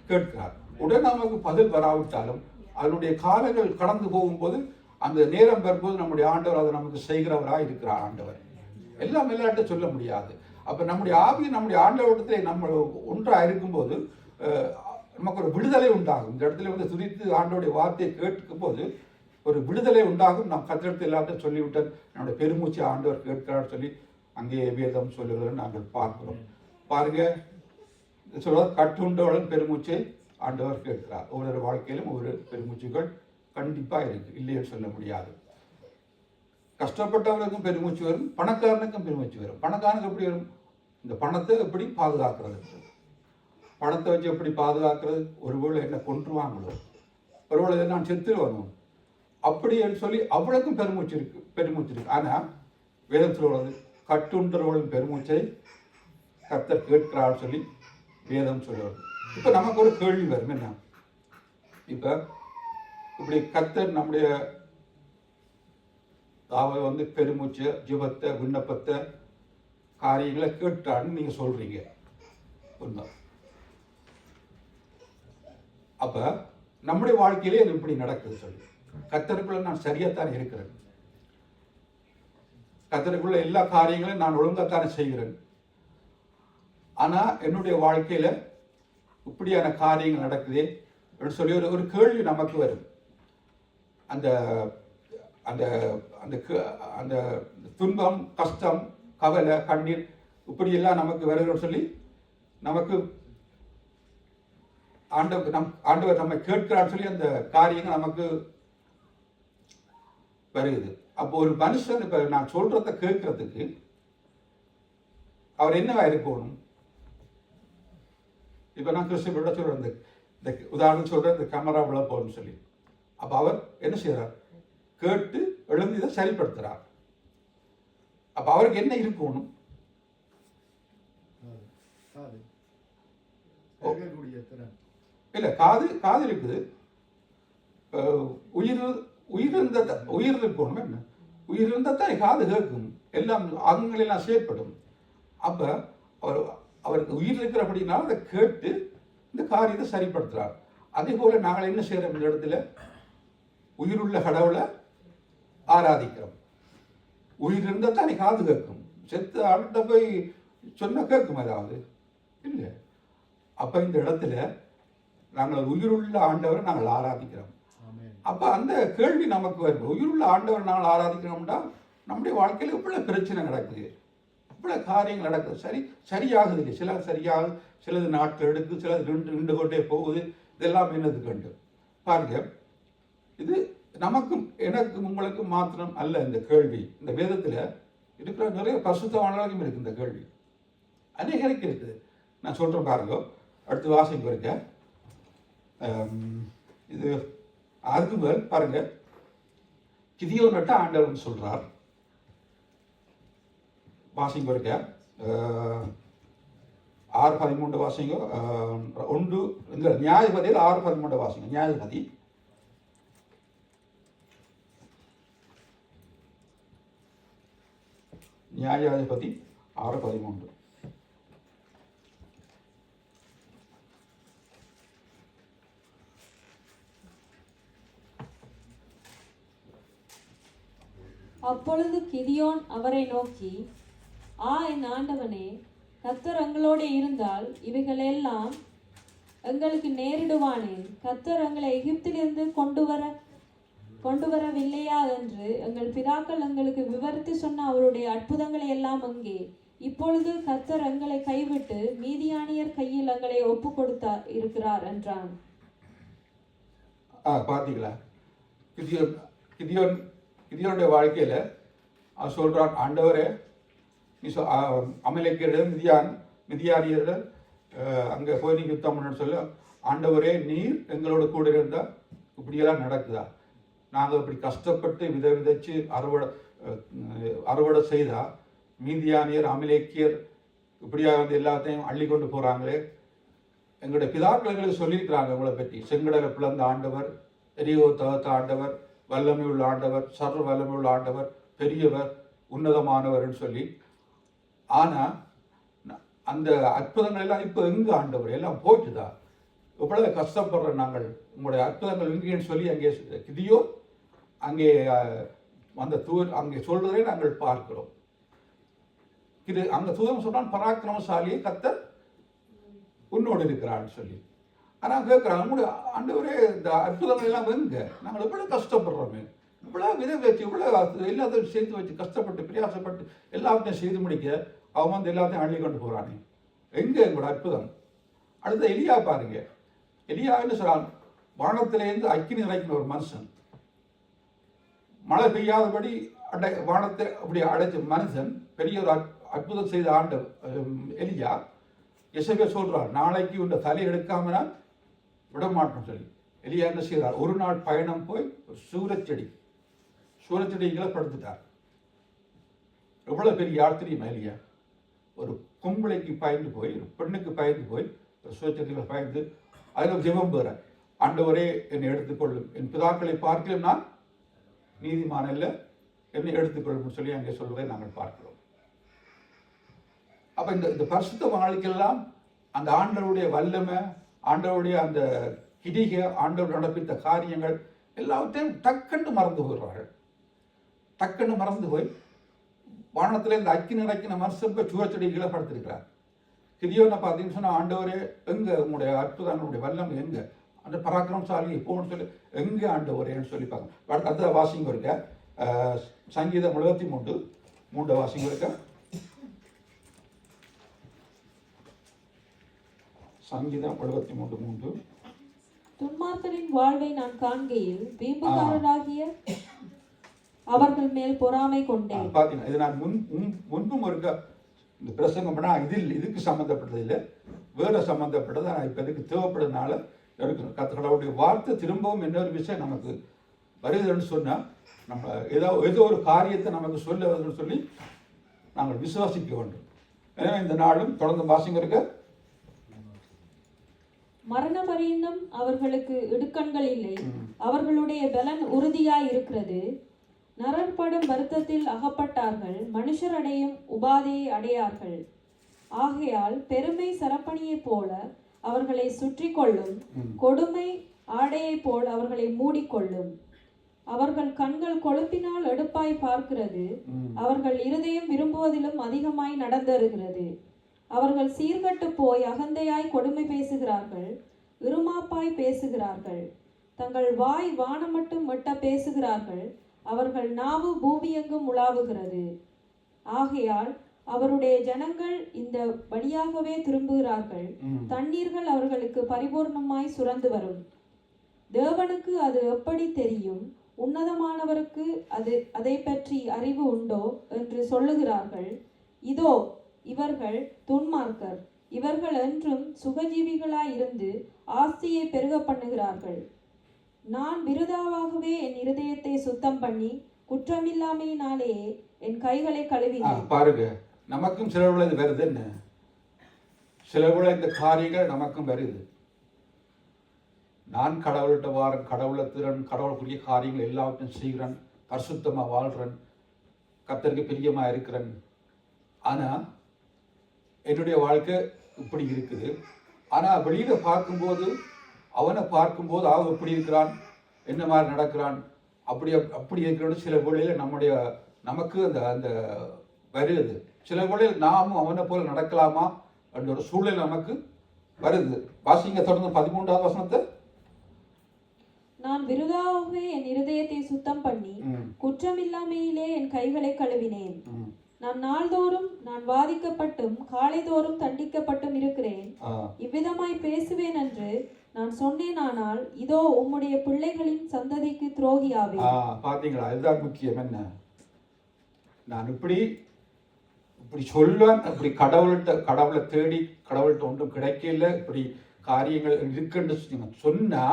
கேட்கிறார். உடனே நமக்கு பதில் வராவிட்டாலும் அதனுடைய காலங்கள் கடந்து போகும்போது அந்த நேரம் வரும்போது நம்முடைய ஆண்டவர் அதை நமக்கு செய்கிறவராக இருக்கிறார். ஆண்டவர் எல்லார்ட்ட சொல்ல முடியாது. அப்போ நம்முடைய ஆவி நம்முடைய ஆண்டவரிடத்தில் நம்ம ஒன்றாக இருக்கும்போது நமக்கு ஒரு விடுதலை உண்டாகும். இந்த இடத்துல துதித்து ஆண்டோடைய வார்த்தையை கேட்கும் போது ஒரு விடுதலை உண்டாகும். நாம் கத்திரத்தை எல்லாத்தையும் சொல்லிவிட்டால் நம்முடைய பெருமூச்சு ஆண்டவர் கேட்கிறார் சொல்லி அங்கே வேதம் சொல்லுகிறத நாங்கள் பார்க்கிறோம். பாருங்க, சொல்வது கட்டுண்டவளின் பெருமூச்சை ஆண்டவர் கேட்கிறார். ஒவ்வொரு வாழ்க்கையிலும் ஒவ்வொரு பெருமூச்சுகள் கண்டிப்பாக இருக்கு, இல்லைன்னு சொல்ல முடியாது. கஷ்டப்பட்டவர்களுக்கும் பெருமூச்சு வரும், பணக்காரனுக்கும் பெருமூச்சு வரும். பணக்காரனுக்கு எப்படி வரும்? இந்த பணத்தை எப்படி பாதுகாக்கிறது, பணத்தை வச்சு எப்படி பாதுகாக்கிறது, ஒருவேளை என்ன கொன்றுவாங்களோ, ஒருவேளை நான் செத்துருவனும் அப்படின்னு சொல்லி அவ்வளவுக்கும் பெருமூச்சு இருக்கு. ஆனால் வேதத்தில் உள்ளது கட்டுண்டவர்களின் பெருமூச்சை கர்த்தர் கேட்கிறான்னு சொல்லி வேதம் சொல்லுவது. இப்போ நமக்கு ஒரு கேள்வி வரும், என்ன இப்போ இப்படி கர்த்தர் நம்முடைய வந்து பெருமூச்சை, ஜெபத்தை, விண்ணப்பத்தை, காரியங்களை கேட்டான்னு நீங்க சொல்றீங்க. உண்மை. அப்ப நம்முடைய வாழ்க்கையிலே அது இப்படி நடக்குது சொல்லி, கர்த்தருக்குள்ள நான் சரியாத்தான் இருக்கிறேன், கர்த்தருக்குள்ள எல்லா காரியங்களையும் நான் ஒழுங்காத்தானே செய்கிறேன். ஆனா என்னுடைய வாழ்க்கையில இப்படியான காரியங்கள் நடக்குதே அப்படின்னு சொல்லி ஒரு கேள்வி நமக்கு வரும். அந்த அந்த அந்த அந்த துன்பம், கஷ்டம், கவலை, கண்ணீர் இப்படியெல்லாம் நமக்கு வருகிறோன்னு சொல்லி நமக்கு ஆண்டவர் நம்ம கேட்கிறான்னு சொல்லி அந்த காரியங்கள் நமக்கு வருகிறது. அப்போ ஒரு மனுஷன் இப்ப நான் சொல்றத கேட்கறதுக்கு அவர் என்னவா இருக்கணும்? இப்ப நான் கிறிஸ்துவோட சொல்றேன், இந்த உதாரணம் சொல்றேன், இந்த கேமரா விழ போகணும்னு சொல்லி. அப்ப அவர் என்ன செய்யறார்? கேட்டு எழுந்து இதை சரிப்படுத்துறார். அப்ப அவருக்கு என்ன இருக்கணும்? இல்ல, காது இருக்குது, உயிர் இருக்கணும். என்ன உயிர் இருந்தா தான் காது கேட்கும், எல்லாம் அங்கங்களெல்லாம் செயற்படும். அப்ப அவருக்கு உயிர் இருக்கிற அப்படின்னா அதை கேட்டு இந்த காரியத்தை சரிப்படுத்துறார். அதே போல நாங்கள் என்ன செய்யறோம்? இந்த இடத்துல உயிருள்ள கடவுளை ஆராதிக்கிறோம். உயிர் இருந்தால் தானே காது கேட்கும். செத்து ஆள்கிட்ட போய் சொன்ன கேட்கும் ஏதாவது இல்லை. அப்ப இந்த இடத்துல நாங்கள் உயிருள்ள ஆண்டவரை நாங்கள் ஆராதிக்கிறோம். அப்ப அந்த கேள்வி நமக்கு வரும், உயிருள்ள ஆண்டவரை நாங்கள் ஆராதிக்கிறோம்னா நம்முடைய வாழ்க்கையில் இவ்வளவு பிரச்சனை நடக்குது, இவ்வளவு காரியங்கள் நடக்குது, சரியாகுது இல்லை. சில சரியாகுது, சிலது நாட்கள் எடுக்குது, சிலது நின்று கொண்டே போகுது. இதெல்லாம் என்னது கண்டு பாருங்க. இது நமக்கும் எனக்கும் உங்களுக்கும் மாத்திரம் அல்ல இந்த கேள்வி. இந்த வேதத்துல இருக்கிற நிறைய பரிசுத்தவான்களுக்கும் இருக்கு இந்த கேள்வி, அநேகருக்கு இருக்குது. நான் சொல்றேன் பாருங்க, அடுத்து வாசிங்க இருக்க. இது அதுக்கு மேல் பாருங்க, கிதியோன் நட்ட ஆண்டவன் சொல்றார். வாசிங்க இருக்க 6:13 வாசிங்க. ஒன்று இந்த நியாயபதியில் 6:13 வாசிங்க. நியாயாதிபதி 6:13. அப்பொழுது கிதியோன் அவரை நோக்கி, என் ஆண்டவனே, கர்த்தர் எங்களோடு இருந்தால் இவைகளெல்லாம் எங்களுக்கு நேரிடுவானேன்? கர்த்தர் எங்களை எகிப்திலிருந்து கொண்டு வரவில்லையா என்று எங்கள் பிதாக்கள் எங்களுக்கு விவரித்து சொன்ன அவருடைய அற்புதங்களை எல்லாம் அங்கே. இப்பொழுது கர்த்தர் எங்களை கைவிட்டு மீதியானியர் கையில் எங்களை ஒப்பு கொடுத்தா இருக்கிறார் என்றான். பாத்தீங்களா? கிதியோனுடைய வாழ்க்கையில அவர் சொல்றான், ஆண்டவரே, அமலேக்கியரிடம் மிதியானியரிடம் அங்கே போய் நீ யுத்தம் பண்ணு சொல்ல, ஆண்டவரே நீர் எங்களோட கூட இருந்தால் இப்படியெல்லாம் நடக்குதா? நாங்கள் இப்படி கஷ்டப்பட்டு விதைச்சு அறுவடை செய்தா மீதியானியர், அமலேக்கியர் இப்படியா வந்து எல்லாத்தையும் அள்ளி கொண்டு போறாங்களே. எங்களுடைய பிதாக்கள் எங்களுக்கு சொல்லியிருக்கிறாங்க உங்களை பற்றி, செங்கடலை பிளந்த ஆண்டவர், எரியோ தகத்த ஆண்டவர், வல்லமை உள்ள ஆண்டவர், சர்வ வல்லமை உள்ள ஆண்டவர், பெரியவர், உன்னதமானவர்னு சொல்லி. ஆனா அந்த அற்புதங்கள் எல்லாம் இப்ப எங்க ஆண்டவர்? எல்லாம் போச்சுதா? எவ்வளவு கஷ்டப்படுற நாங்கள், உங்களுடைய அற்புதங்கள் எங்கேன்னு சொல்லி அங்கே கிதியோ அங்கே அந்த அங்கே சொல்றதை நாங்கள் பார்க்கிறோம். இது அங்க தூதம் சொன்னான், பராக்கிரமசாலியை கர்த்தர் உன்னோடு இருக்கிறான்னு சொல்லி. ஆனா கேட்கிறாங்க, உங்களுடைய ஆண்டவரே இந்த அற்புதங்கள் எல்லாம் எங்க? நாங்கள் எவ்வளவு கஷ்டப்படுறோமே, இவ்வளவு விதை வச்சு, இவ்வளவு எல்லாத்தையும் சேர்த்து வச்சு கஷ்டப்பட்டு பிரயாசப்பட்டு எல்லாத்தையும் செய்து முடிக்க அவன் வந்து எல்லாத்தையும் அள்ளி கொண்டு போறானே, எங்க எங்களோட அற்புதம்? அடுத்த எலியா பாருங்க. எலியா என்ன சொல்றான்? வானத்திலேருந்து அக்கினி இறக்கின ஒரு மனுஷன், மழை பெய்யாதபடி வானத்தை அப்படி அடைச்ச மனுஷன், பெரிய ஒரு அற்புதம் செய்த ஆண்டு எலியா. எசபேல் சொல்றார், நாளைக்கு உன்னை தலை எடுக்காம நான் விட மாட்டேன்னு சொல்லி. எலியா என்ன செய்கிறார், ஒரு நாள் பயணம் போய் ஒரு சூரச்செடிகளை படுத்துட்டார். எவ்வளவு பெரிய ஆள் தெரியுமா எலியா? ஒரு பொம்பளைக்கு பயந்து போய், ஒரு பெண்ணுக்கு பயந்து போய், ஒரு சூரச்செடிகளை பயந்து அதில் ஜெபம் பெற, ஆண்டவரே என்னை எடுத்துக்கொள்ளும், என் பிதாக்களை பார்க்கலாம் நான் நீதிமான இல்லை, என்னை எடுத்துக்கொள்ளும் சொல்லி அங்கே சொல்வதை நாங்கள் பார்க்கிறோம். அப்ப இந்த பரிசுத்த வாழ்க்கையெல்லாம் அந்த ஆண்டவருடைய வல்லமை, ஆண்டவருடைய அந்த கிரிகை, ஆண்டவர் நடப்பித்த காரியங்கள் எல்லாவற்றையும் டக்குன்னு மறந்து போயிடுறார்கள். டக்குன்னு மறந்து போய் வானத்தில் இந்த அக்கி நிறக்கின மனுஷன் போய் சூழச்செடிகளை படுத்திருக்கிறார். கிரியோனை பார்த்தீங்கன்னு சொன்னால், ஆண்டவரே எங்க உங்களுடைய அற்புதங்களுடைய வல்லமை எங்க, அந்த பராக்கிரமசாலி எப்போன்னு சொல்லி எங்கே ஆண்டவரேன்னு சொல்லி பார்க்க. அடுத்த வாசிங்க இருக்க சங்கீதம் 73 வாசிங்க இருக்க. சங்கீதம் 73:3. துன்மார்க்கரின் வாழ்வை நான் காண்கையில் வீம்புக்காரராகிய அவர்கள் மேல் பொறாமை கொண்டேன். பாத்தீங்கன்னா, இது நான் முன்பும் இருக்க இந்த பிரசங்கம் பண்ணா இதுக்கு சம்பந்தப்பட்டது இல்லை, வேற சம்பந்தப்பட்டது. ஆனால் இப்போ இதுக்கு தேவைப்படுறதுனால எடுக்கணும். கடவுளுடைய வார்த்தை திரும்பவும் இன்னொரு விஷயம் நமக்கு வருதுன்னு சொன்னால், நம்ம ஏதோ ஒரு காரியத்தை நமக்கு சொல்ல வருதுன்னு சொல்லி நாங்கள் விசுவாசிக்க வேண்டும். எனவே இந்த நாளும் தொடர்ந்து வாசிங்க இருக்க. மரண பரியந்தம் அவர்களுக்கு இடுக்கண்கள் இல்லை, அவர்களுடைய பலன் உறுதியாய் இருக்கிறது. நரர்படும் வருத்தத்தில் அகப்பட்டார்கள், மனுஷர் அடையும் உபாதையை அடையார்கள். ஆகையால் பெருமை சரப்பணியைப் போல அவர்களை சுற்றி கொள்ளும், கொடுமை ஆடையைப் போல் அவர்களை மூடிக்கொள்ளும். அவர்கள் கண்கள் கொழுப்பினால் எடுப்பாய் பார்க்கிறது, அவர்கள் இருதயம் விரும்புவதிலும் அதிகமாய் நடந்தருகிறது. அவர்கள் சீர்கட்டு போய் அகந்தையாய் கொடுமை பேசுகிறார்கள், இருமாப்பாய் பேசுகிறார்கள். தங்கள் வாய் வானம் மட்டும் மட்ட பேசுகிறார்கள், அவர்கள் நாவு பூமியெங்கும் உலாவுகிறது. ஆகையால் அவருடைய ஜனங்கள் இந்த வழியாகவே திரும்புகிறார்கள், தண்ணீர்கள் அவர்களுக்கு பரிபூர்ணமாய் சுரந்து வரும். தேவனுக்கு அது எப்படி தெரியும், உன்னதமானவருக்கு அதை பற்றி அறிவு உண்டோ என்று சொல்லுகிறார்கள். இதோ இவர்கள் துன்மார்க்கர், இவர்கள் என்றும் சுகஜீவிகளாயிருந்து ஆஸ்தியை பெருக பண்ணுகிறார்கள். நான் விருதாவாகவே என் இருதயத்தை சுத்தம் பண்ணி குற்றமில்லாமையினாலேயே என் கைகளை கழுவினேன். பாருங்க, நமக்கும் சில இது வருது. என்ன சில இந்த காரியங்கள் நமக்கும் வருது. நான் கடவுள்கிட்ட வாரன், கடவுளை திறன், கடவுளுக்குரிய காரியங்கள் எல்லாவற்றையும் செய்கிறேன், பரிசுத்தமா வாழ்றேன், கர்த்தருக்கு பிரியமா இருக்கிறேன். ஆனா என்னுடைய வாழ்க்கை இப்படி இருக்குது. ஆனா வெளியில பார்க்கும்போது, அவனை பார்க்கும்போது அவன் எப்படி இருக்கிறான், என்ன மாதிரி நடக்கிறான், அப்படி இருக்கிறோட சில வேளையில நமக்கு அந்த வருது. சில வேளையில் நாமும் அவனை போல நடக்கலாமா என்ற ஒரு சூழ்நிலை நமக்கு வருது. வாசிங்க தொடர்ந்து 13வது வசனத்தை. நான் விருதாகவே என் இருதயத்தை சுத்தம் பண்ணி குற்றமில்லாமையிலே என் கைகளை கழுவினேன். நான் நாள்தோறும் நான் வாதிக்கப்பட்டும் காலைதோறும் தண்டிக்கப்பட்டும் இருக்கிறேன். இவ்விதமாய் பேசுவேன் என்று நான் சொன்னேனானால் இதோ உம்முடைய பிள்ளைகளின் சந்ததிக்கு துரோகியாவே. பாத்தீங்களா, இதுதான் முக்கியம். என்ன நான் இப்படி சொல்லுவேன், இப்படி கடவுளை தேடி கடவுள்கிட்ட ஒன்றும் கிடைக்கல, இப்படி காரியங்கள் இருக்குன்னு சொன்னா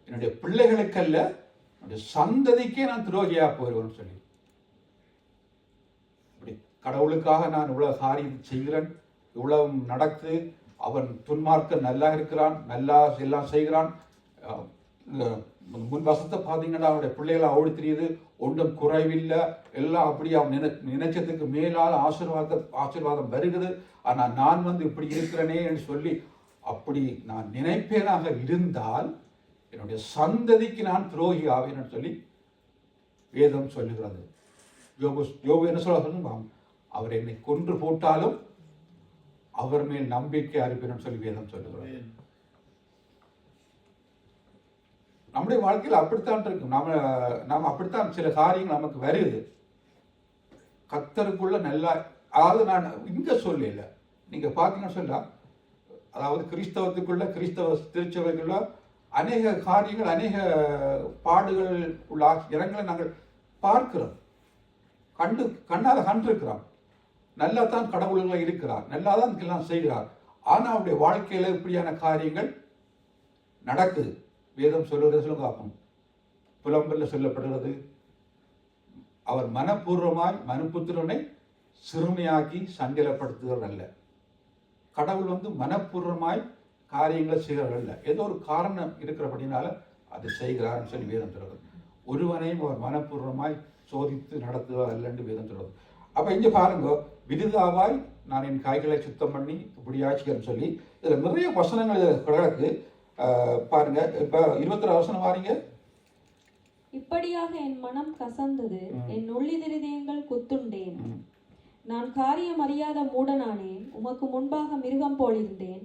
என்னுடைய பிள்ளைகளுக்கல்ல என்னுடைய சந்ததிக்கே நான் துரோகியா போயிடுவேன்னு சொல்லி, இப்படி கடவுளுக்காக நான் இவ்வளவு காரியம் செய்கிறேன், இவ்வளவு நடக்குது, அவன் துன்மார்க்க நல்லா இருக்கிறான், நல்லா எல்லாம் செய்கிறான். முன் வசத்தை பார்த்தீங்கன்னா அவனுடைய பிள்ளைகளை ஓடி தெரியுது, ஒன்றும் குறைவில்லை, எல்லாம் அப்படி அவன் நினைச்சதுக்கு மேலால் ஆசீர்வாதம் வருகிறது. ஆனால் நான் இப்படி இருக்கிறேனே என்று சொல்லி அப்படி நான் நினைப்பேனாக இருந்தால் என்னுடைய சந்ததிக்கு நான் துரோகி ஆவேன்னு சொல்லி வேதம் சொல்லுகிறது. யோபு என்ன சொல்ல, அவர் என்னை கொன்று போட்டாலும் அவர் மேல் நம்பிக்கை அறிப்பேன்னு சொல்லி வேதம் சொல்லுகிறது. நம்முடைய வாழ்க்கையில் அப்படித்தான் இருக்கும். நாம அப்படித்தான் சில காரியங்கள் நமக்கு வருது. கர்த்தருக்குள்ள நல்லா, அதாவது நான் இங்க சொல்லல, நீங்க பாத்தீங்கன்னு சொல்ல, அதாவது கிறிஸ்தவ திருச்சபைக்குள்ள அநேக காரியங்கள், அநேக பாடுகள் உள்ள இடங்களை நாங்கள் பார்க்கிறோம், கண்ணால கண்டிருக்கிறோம். நல்லா தான் கடவுள்களை இருக்கிறார், நல்லா தான் எல்லாம் செய்கிறார். ஆனால் அவருடைய வாழ்க்கையில் இப்படியான காரியங்கள் நடக்குது. வேதம் சொல்லுறது சொல்ல பார்ப்போம். புலம்பலில் சொல்லப்படுகிறது, அவர் மனப்பூர்வமாய் மனுபுத்திரனை சிறுமையாக்கி சஞ்சலப்படுத்துகிறவர் அல்ல. கடவுள் மனப்பூர்வமாய் காரியங்களை செய்கிறவர் அல்ல. ஏதோ ஒரு காரணம் இருக்கிறபடினால அதை செய்கிறார்னு சொல்லி வேதம் சொல்கிறது. ஒருவனையும் அவர் மனப்பூர்வமாய் சோதித்து நடத்துவார் அல்லன்னு வேதம் சொல்கிறது. அப்போ இங்கே பாருங்க, விருதாவாய் நான் என் காய்களை சுத்தம் பண்ணி இப்படி ஆட்சிக்கிறேன்னு சொல்லி இதில் நிறைய வசனங்கள் கிடக்கு. பாருங்க, இப்போ 21 வசனம் வாரீங்க. இப்படியாக என் மனம் கசந்தது, என் உள்ளிதிருதயங்கள் குத்துண்டேன். நான் காரியம் அறியாத மூடனானேன், உமக்கு முன்பாக மிருகம் போலிருந்தேன்.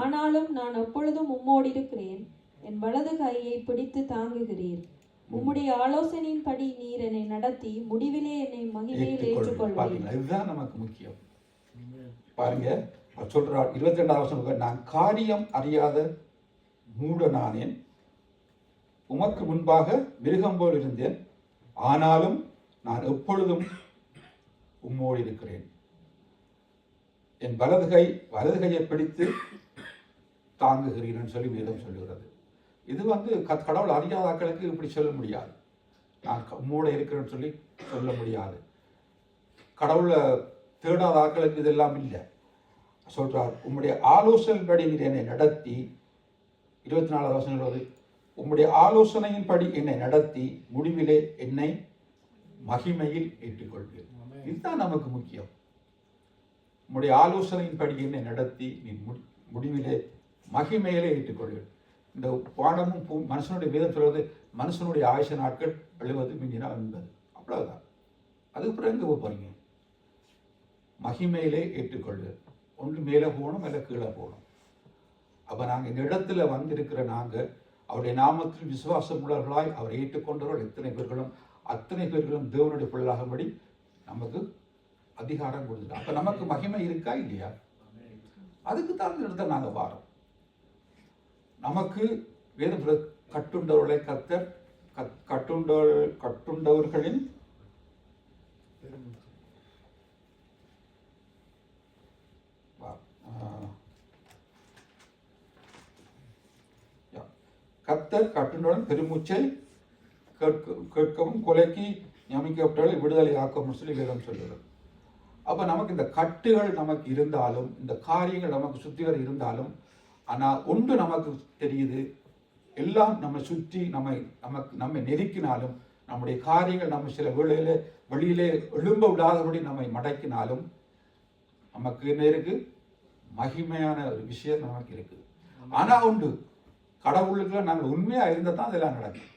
ஆனாலும் நான் எப்பொழுதும் உம்மோடிருக்கிறேன், என் வலது கையை பிடித்து தாங்குகிறீர். உம்முடைய ஆலோசனையின்படி நீர் என்னை நடத்தி முடிவிலே என்னை மகிமையில் ஏற்றுக்கொள்வீர். இதுதான் நமக்கு முக்கியம். பாருங்க, சொல்றார் 22வது வசனம், நான் காரியம் அறியாத மூடனானேன், உமக்கு முன்பாக மிருகம் போல் இருந்தேன், ஆனாலும் நான் எப்பொழுதும் உம்மோடு இருக்கிறேன். என் வலது கையை பிடித்து தாங்குகிறீன்னு சொல்லி வேதம் சொல்லுகிறது. இது கடவுள் அறியாத ஆட்களுக்கு இப்படி சொல்ல முடியாது. நான் உம்மோட இருக்கிறேன்னு சொல்லி சொல்ல முடியாது. கடவுளை தேடாத ஆட்களுக்கு இதெல்லாம் இல்லை. சொல்றார், உம்முடைய ஆலோசனைப்படி நீர் என்னை நடத்தி, 24வது வசனம், உம்முடைய ஆலோசனையின்படி என்னை நடத்தி முடிவிலே என்னை மகிமையில் ஏற்றுக்கொள்வீர். இதுதான் நமக்கு முக்கியம். உம்முடைய ஆலோசனையின்படி என்னை நடத்தி நீ முடிவிலே மகிமையிலே ஏற்றுக்கொள்வீர். இந்த பாடமும் மனுஷனுடைய வேதம் சொல்வது, மனுஷனுடைய ஆயுச நாட்கள் 70 மிஞ்சினா 80, அவ்வளவுதான். அதுக்கு பிறகு எங்கே போறீங்க? மகிமையிலே ஏற்றுக்கொள்வீர். ஒன்று மேலே போகணும், இல்லை கீழே போகணும். அப்போ நாங்கள் இந்த இடத்துல வந்திருக்கிற நாங்கள் அவருடைய நாமத்தில் விசுவாசம் உள்ளவர்களாய் அவர் ஏற்றுக்கொண்டவர்கள் அத்தனை பேர்களும் தேவனுடைய பிள்ளையாகும்படி நமக்கு அதிகாரம் கொடுத்துட்டோம். அப்போ நமக்கு மகிமை இருக்கா இல்லையா? அதுக்கு தான் இந்த இடத்துல நாங்கள் வாரோம். நமக்கு வேதம் கட்டுண்டவர்களை கர்த்தர் கட்டுண்டவர்களின் கர்த்தர் கட்டுண்டவன் பெருமூச்சை கேட்கவும் கொலைக்கு நியமிக்கப்பட்டவர்களை விடுதலை ஆக்கவும் சொல்லி வேதம் சொல்லுகிறது. அப்போ நமக்கு இந்த கட்டுகள் நமக்கு இருந்தாலும், இந்த காரியங்கள் நமக்கு சுற்றி வர இருந்தாலும், ஆனால் ஒன்று நமக்கு தெரியுது, எல்லாம் நம்ம சுற்றி நம்மை நெருக்கினாலும், நம்முடைய காரியங்கள் நம்ம சில வெளியிலே எழும்ப விடாதபடி நம்மை மடக்கினாலும், நமக்கு என்ன இருக்கு? மகிமையான ஒரு விஷயம் நமக்கு இருக்கு. ஆனால் உண்டு, கடவுளுக்குள்ள நாங்கள் உண்மையாக இருந்தால் தான் அதெல்லாம் நடக்கும்.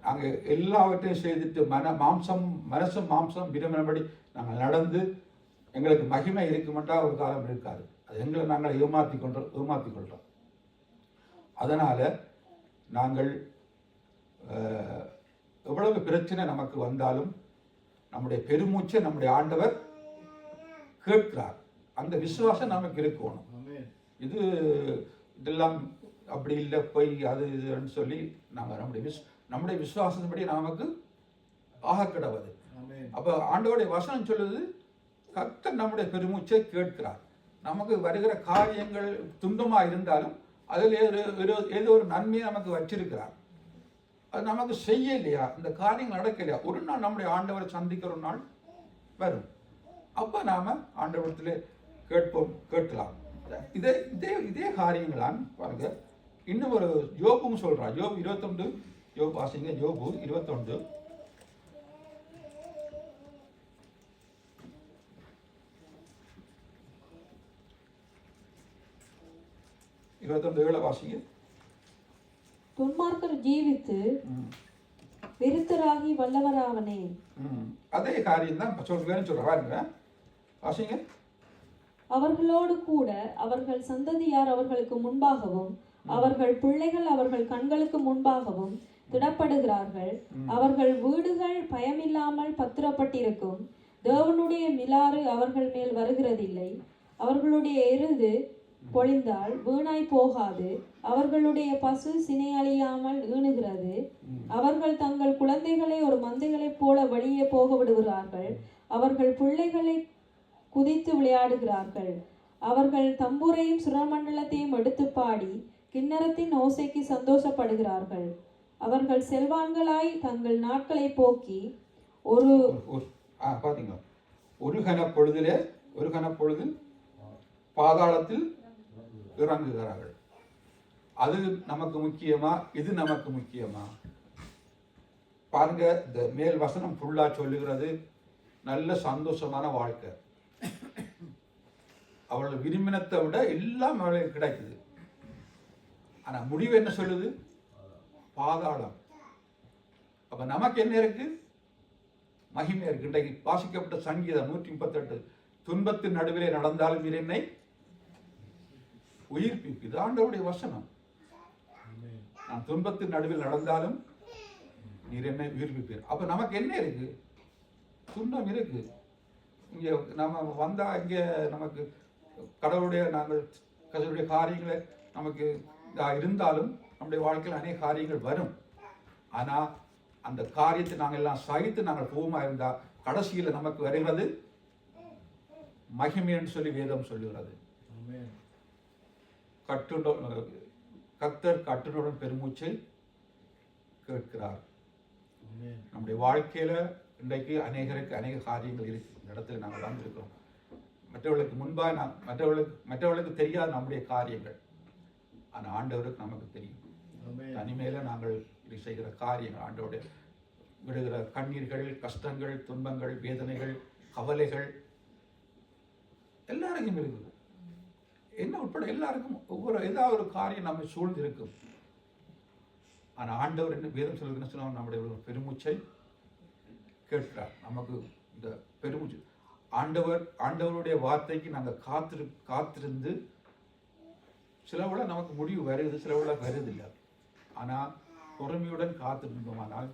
நாங்கள் எல்லாவற்றையும் செய்துட்டு மனசும் மாம்சம் விரும்பினபடி நாங்கள் நடந்து எங்களுக்கு மகிமை இருக்குமென்றா ஒரு காலம் இருக்காது. அது எங்களை நாங்கள் ஏமாற்றி கொள்கிறோம். அதனால் நாங்கள் எவ்வளவு பிரச்சனை நமக்கு வந்தாலும் நம்முடைய பெருமூச்சை நம்முடைய ஆண்டவர் கேட்கிறார். அந்த விசுவாசம் நமக்கு இருக்கணும். இதெல்லாம் அப்படி இல்லை, போய் அது இதுன்னு சொல்லி நாங்கள் நம்முடைய விசுவாசத்தின்படி நமக்கு ஆக கிடவது. அப்போ ஆண்டவருடைய வசனம் சொல்லுது, கர்த்தர் நம்முடைய பெருமூச்சை கேட்கிறார். நமக்கு வருகிற காரியங்கள் துன்பமாக இருந்தாலும் அதில் ஏதோ ஒரு நன்மையை நமக்கு வச்சிருக்கிறார். அது நமக்கு செய்ய இல்லையா, இந்த காரியங்கள் நடக்கலையா, ஒரு நாள் நம்முடைய ஆண்டவரை சந்திக்கிற ஒரு நாள் வரும். அப்போ நாம் ஆண்டவரத்தில் கேட்கலாம். இதே காரியங்களான் பாருங்க. இன்னும் ஒரு யோபும் சொல்றான். யோபு 21, யோபு வாசிங்க. யோபு 21 7 வாசிங்க. துன்மார்க்கர் ஜீவித்து விருத்தராகி வல்லவராவனே. அதே காரியம் தான் சொல்றாங்க. வாசிங்க. அவர்களோடு கூட அவர்கள் சந்ததியார் அவர்களுக்கு முன்பாகவும் அவர்கள் பிள்ளைகள் அவர்கள் கண்களுக்கு முன்பாகவும் திடப்படுகிறார்கள். அவர்கள் வீடுகள் பயமில்லாமல் பத்திரப்பட்டிருக்கும். தேவனுடைய மிலாறு அவர்கள் மேல் வருகிறதில்லை. அவர்களுடைய எருது பொழிந்தால் வீணாய் போகாது. அவர்களுடைய பசு சினையழியாமல் ஈணுகிறது. அவர்கள் தங்கள் குழந்தைகளை ஒரு மந்தைகளைப் போல வெளியே போக விடுகிறார்கள். அவர்கள் பிள்ளைகளை குதித்து விளையாடுகிறார்கள். அவர்கள் தம்புரையும் சுரமண்டலத்தையும் எடுத்து பாடி கிண்ணறத்தின் ஓசைக்கு சந்தோஷப்படுகிறார்கள். அவர்கள் செல்வான்களாய் தங்கள் நாட்களை போக்கி பாத்தீங்களா, ஒரு கணப்பொழுதில் பாதாளத்தில் இறங்குகிறார்கள். அது நமக்கு முக்கியமா, இது நமக்கு முக்கியமா? பாருங்க, இந்த மேல் வசனம் ஃபுல்லா சொல்லுகிறது நல்ல சந்தோஷமான வாழ்க்கை. அவள் விரும்பினத்தை விட எல்லாம் அவளுக்கு கிடைக்குது. ஆனா முடிவு என்ன சொல்லுது? பாதாளம். அப்ப நமக்கு என்ன இருக்கு? மகிமை இருக்கு. இன்றைக்கு வாசிக்கப்பட்ட சங்கீதம் 138, துன்பத்தின் நடுவிலே நடந்தாலும் நீர் என்னை உயிர்ப்பிப்பு. இது ஆண்டவருடைய வசனம். நான் துன்பத்தின் நடுவில் நடந்தாலும் நீர் என்னை உயிர்ப்பிப்பீர். அப்ப நமக்கு என்ன இருக்கு? துன்பம் இருக்கு. இங்க நம்ம வந்தா இங்க நமக்கு கடவுளுடைய கடவுளுடைய காரியங்களை நமக்கு இருந்தாலும் நம்முடைய வாழ்க்கையில் அநேக காரியங்கள் வரும். ஆனா அந்த காரியத்தை நாங்கள் எல்லாம் சகித்து நாங்கள் போமா இருந்தா கடைசியில் நமக்கு வருகிறது மகிமை என்று சொல்லி வேதம் சொல்லுகிறது. கர்த்தர் கட்டுனுடன் பெருமூச்சை கேட்கிறார். நம்முடைய வாழ்க்கையில இன்றைக்கு அநேகருக்கு அநேக காரியங்கள் இருக்கு. இந்த இடத்துல நாங்கள் வந்திருக்கிறோம். மற்றவர்களுக்கு முன்பாக மற்றவர்களுக்கு தெரியாத நம்முடைய காரியங்கள், ஆனா ஆண்டவருக்கு நமக்கு தெரியும். தனிமையில நாங்கள் செய்கிற காரியங்கள், ஆண்டவருடைய விடுகிற கண்ணீர்கள், கஷ்டங்கள், துன்பங்கள், வேதனைகள், கவலைகள் எல்லாருக்கும் இருக்குது. என்ன உட்பட எல்லாருக்கும் ஏதாவது ஒரு காரியம் நம்மை சூழ்ந்து இருக்கும். ஆனா ஆண்டவர் என்ன வேதம் சொல்லுங்க, நம்முடைய ஒரு பெருமூச்சை கேட்கிறார். நமக்கு இந்த பெருமூச்சு ஆண்டவருடைய வார்த்தைக்கு நாங்கள் காத்திருந்து சில விட நமக்கு முடிவு வருது, சில விட வருதில்லை. ஆனால் பொறுமையுடன் காத்திருந்தோமானால்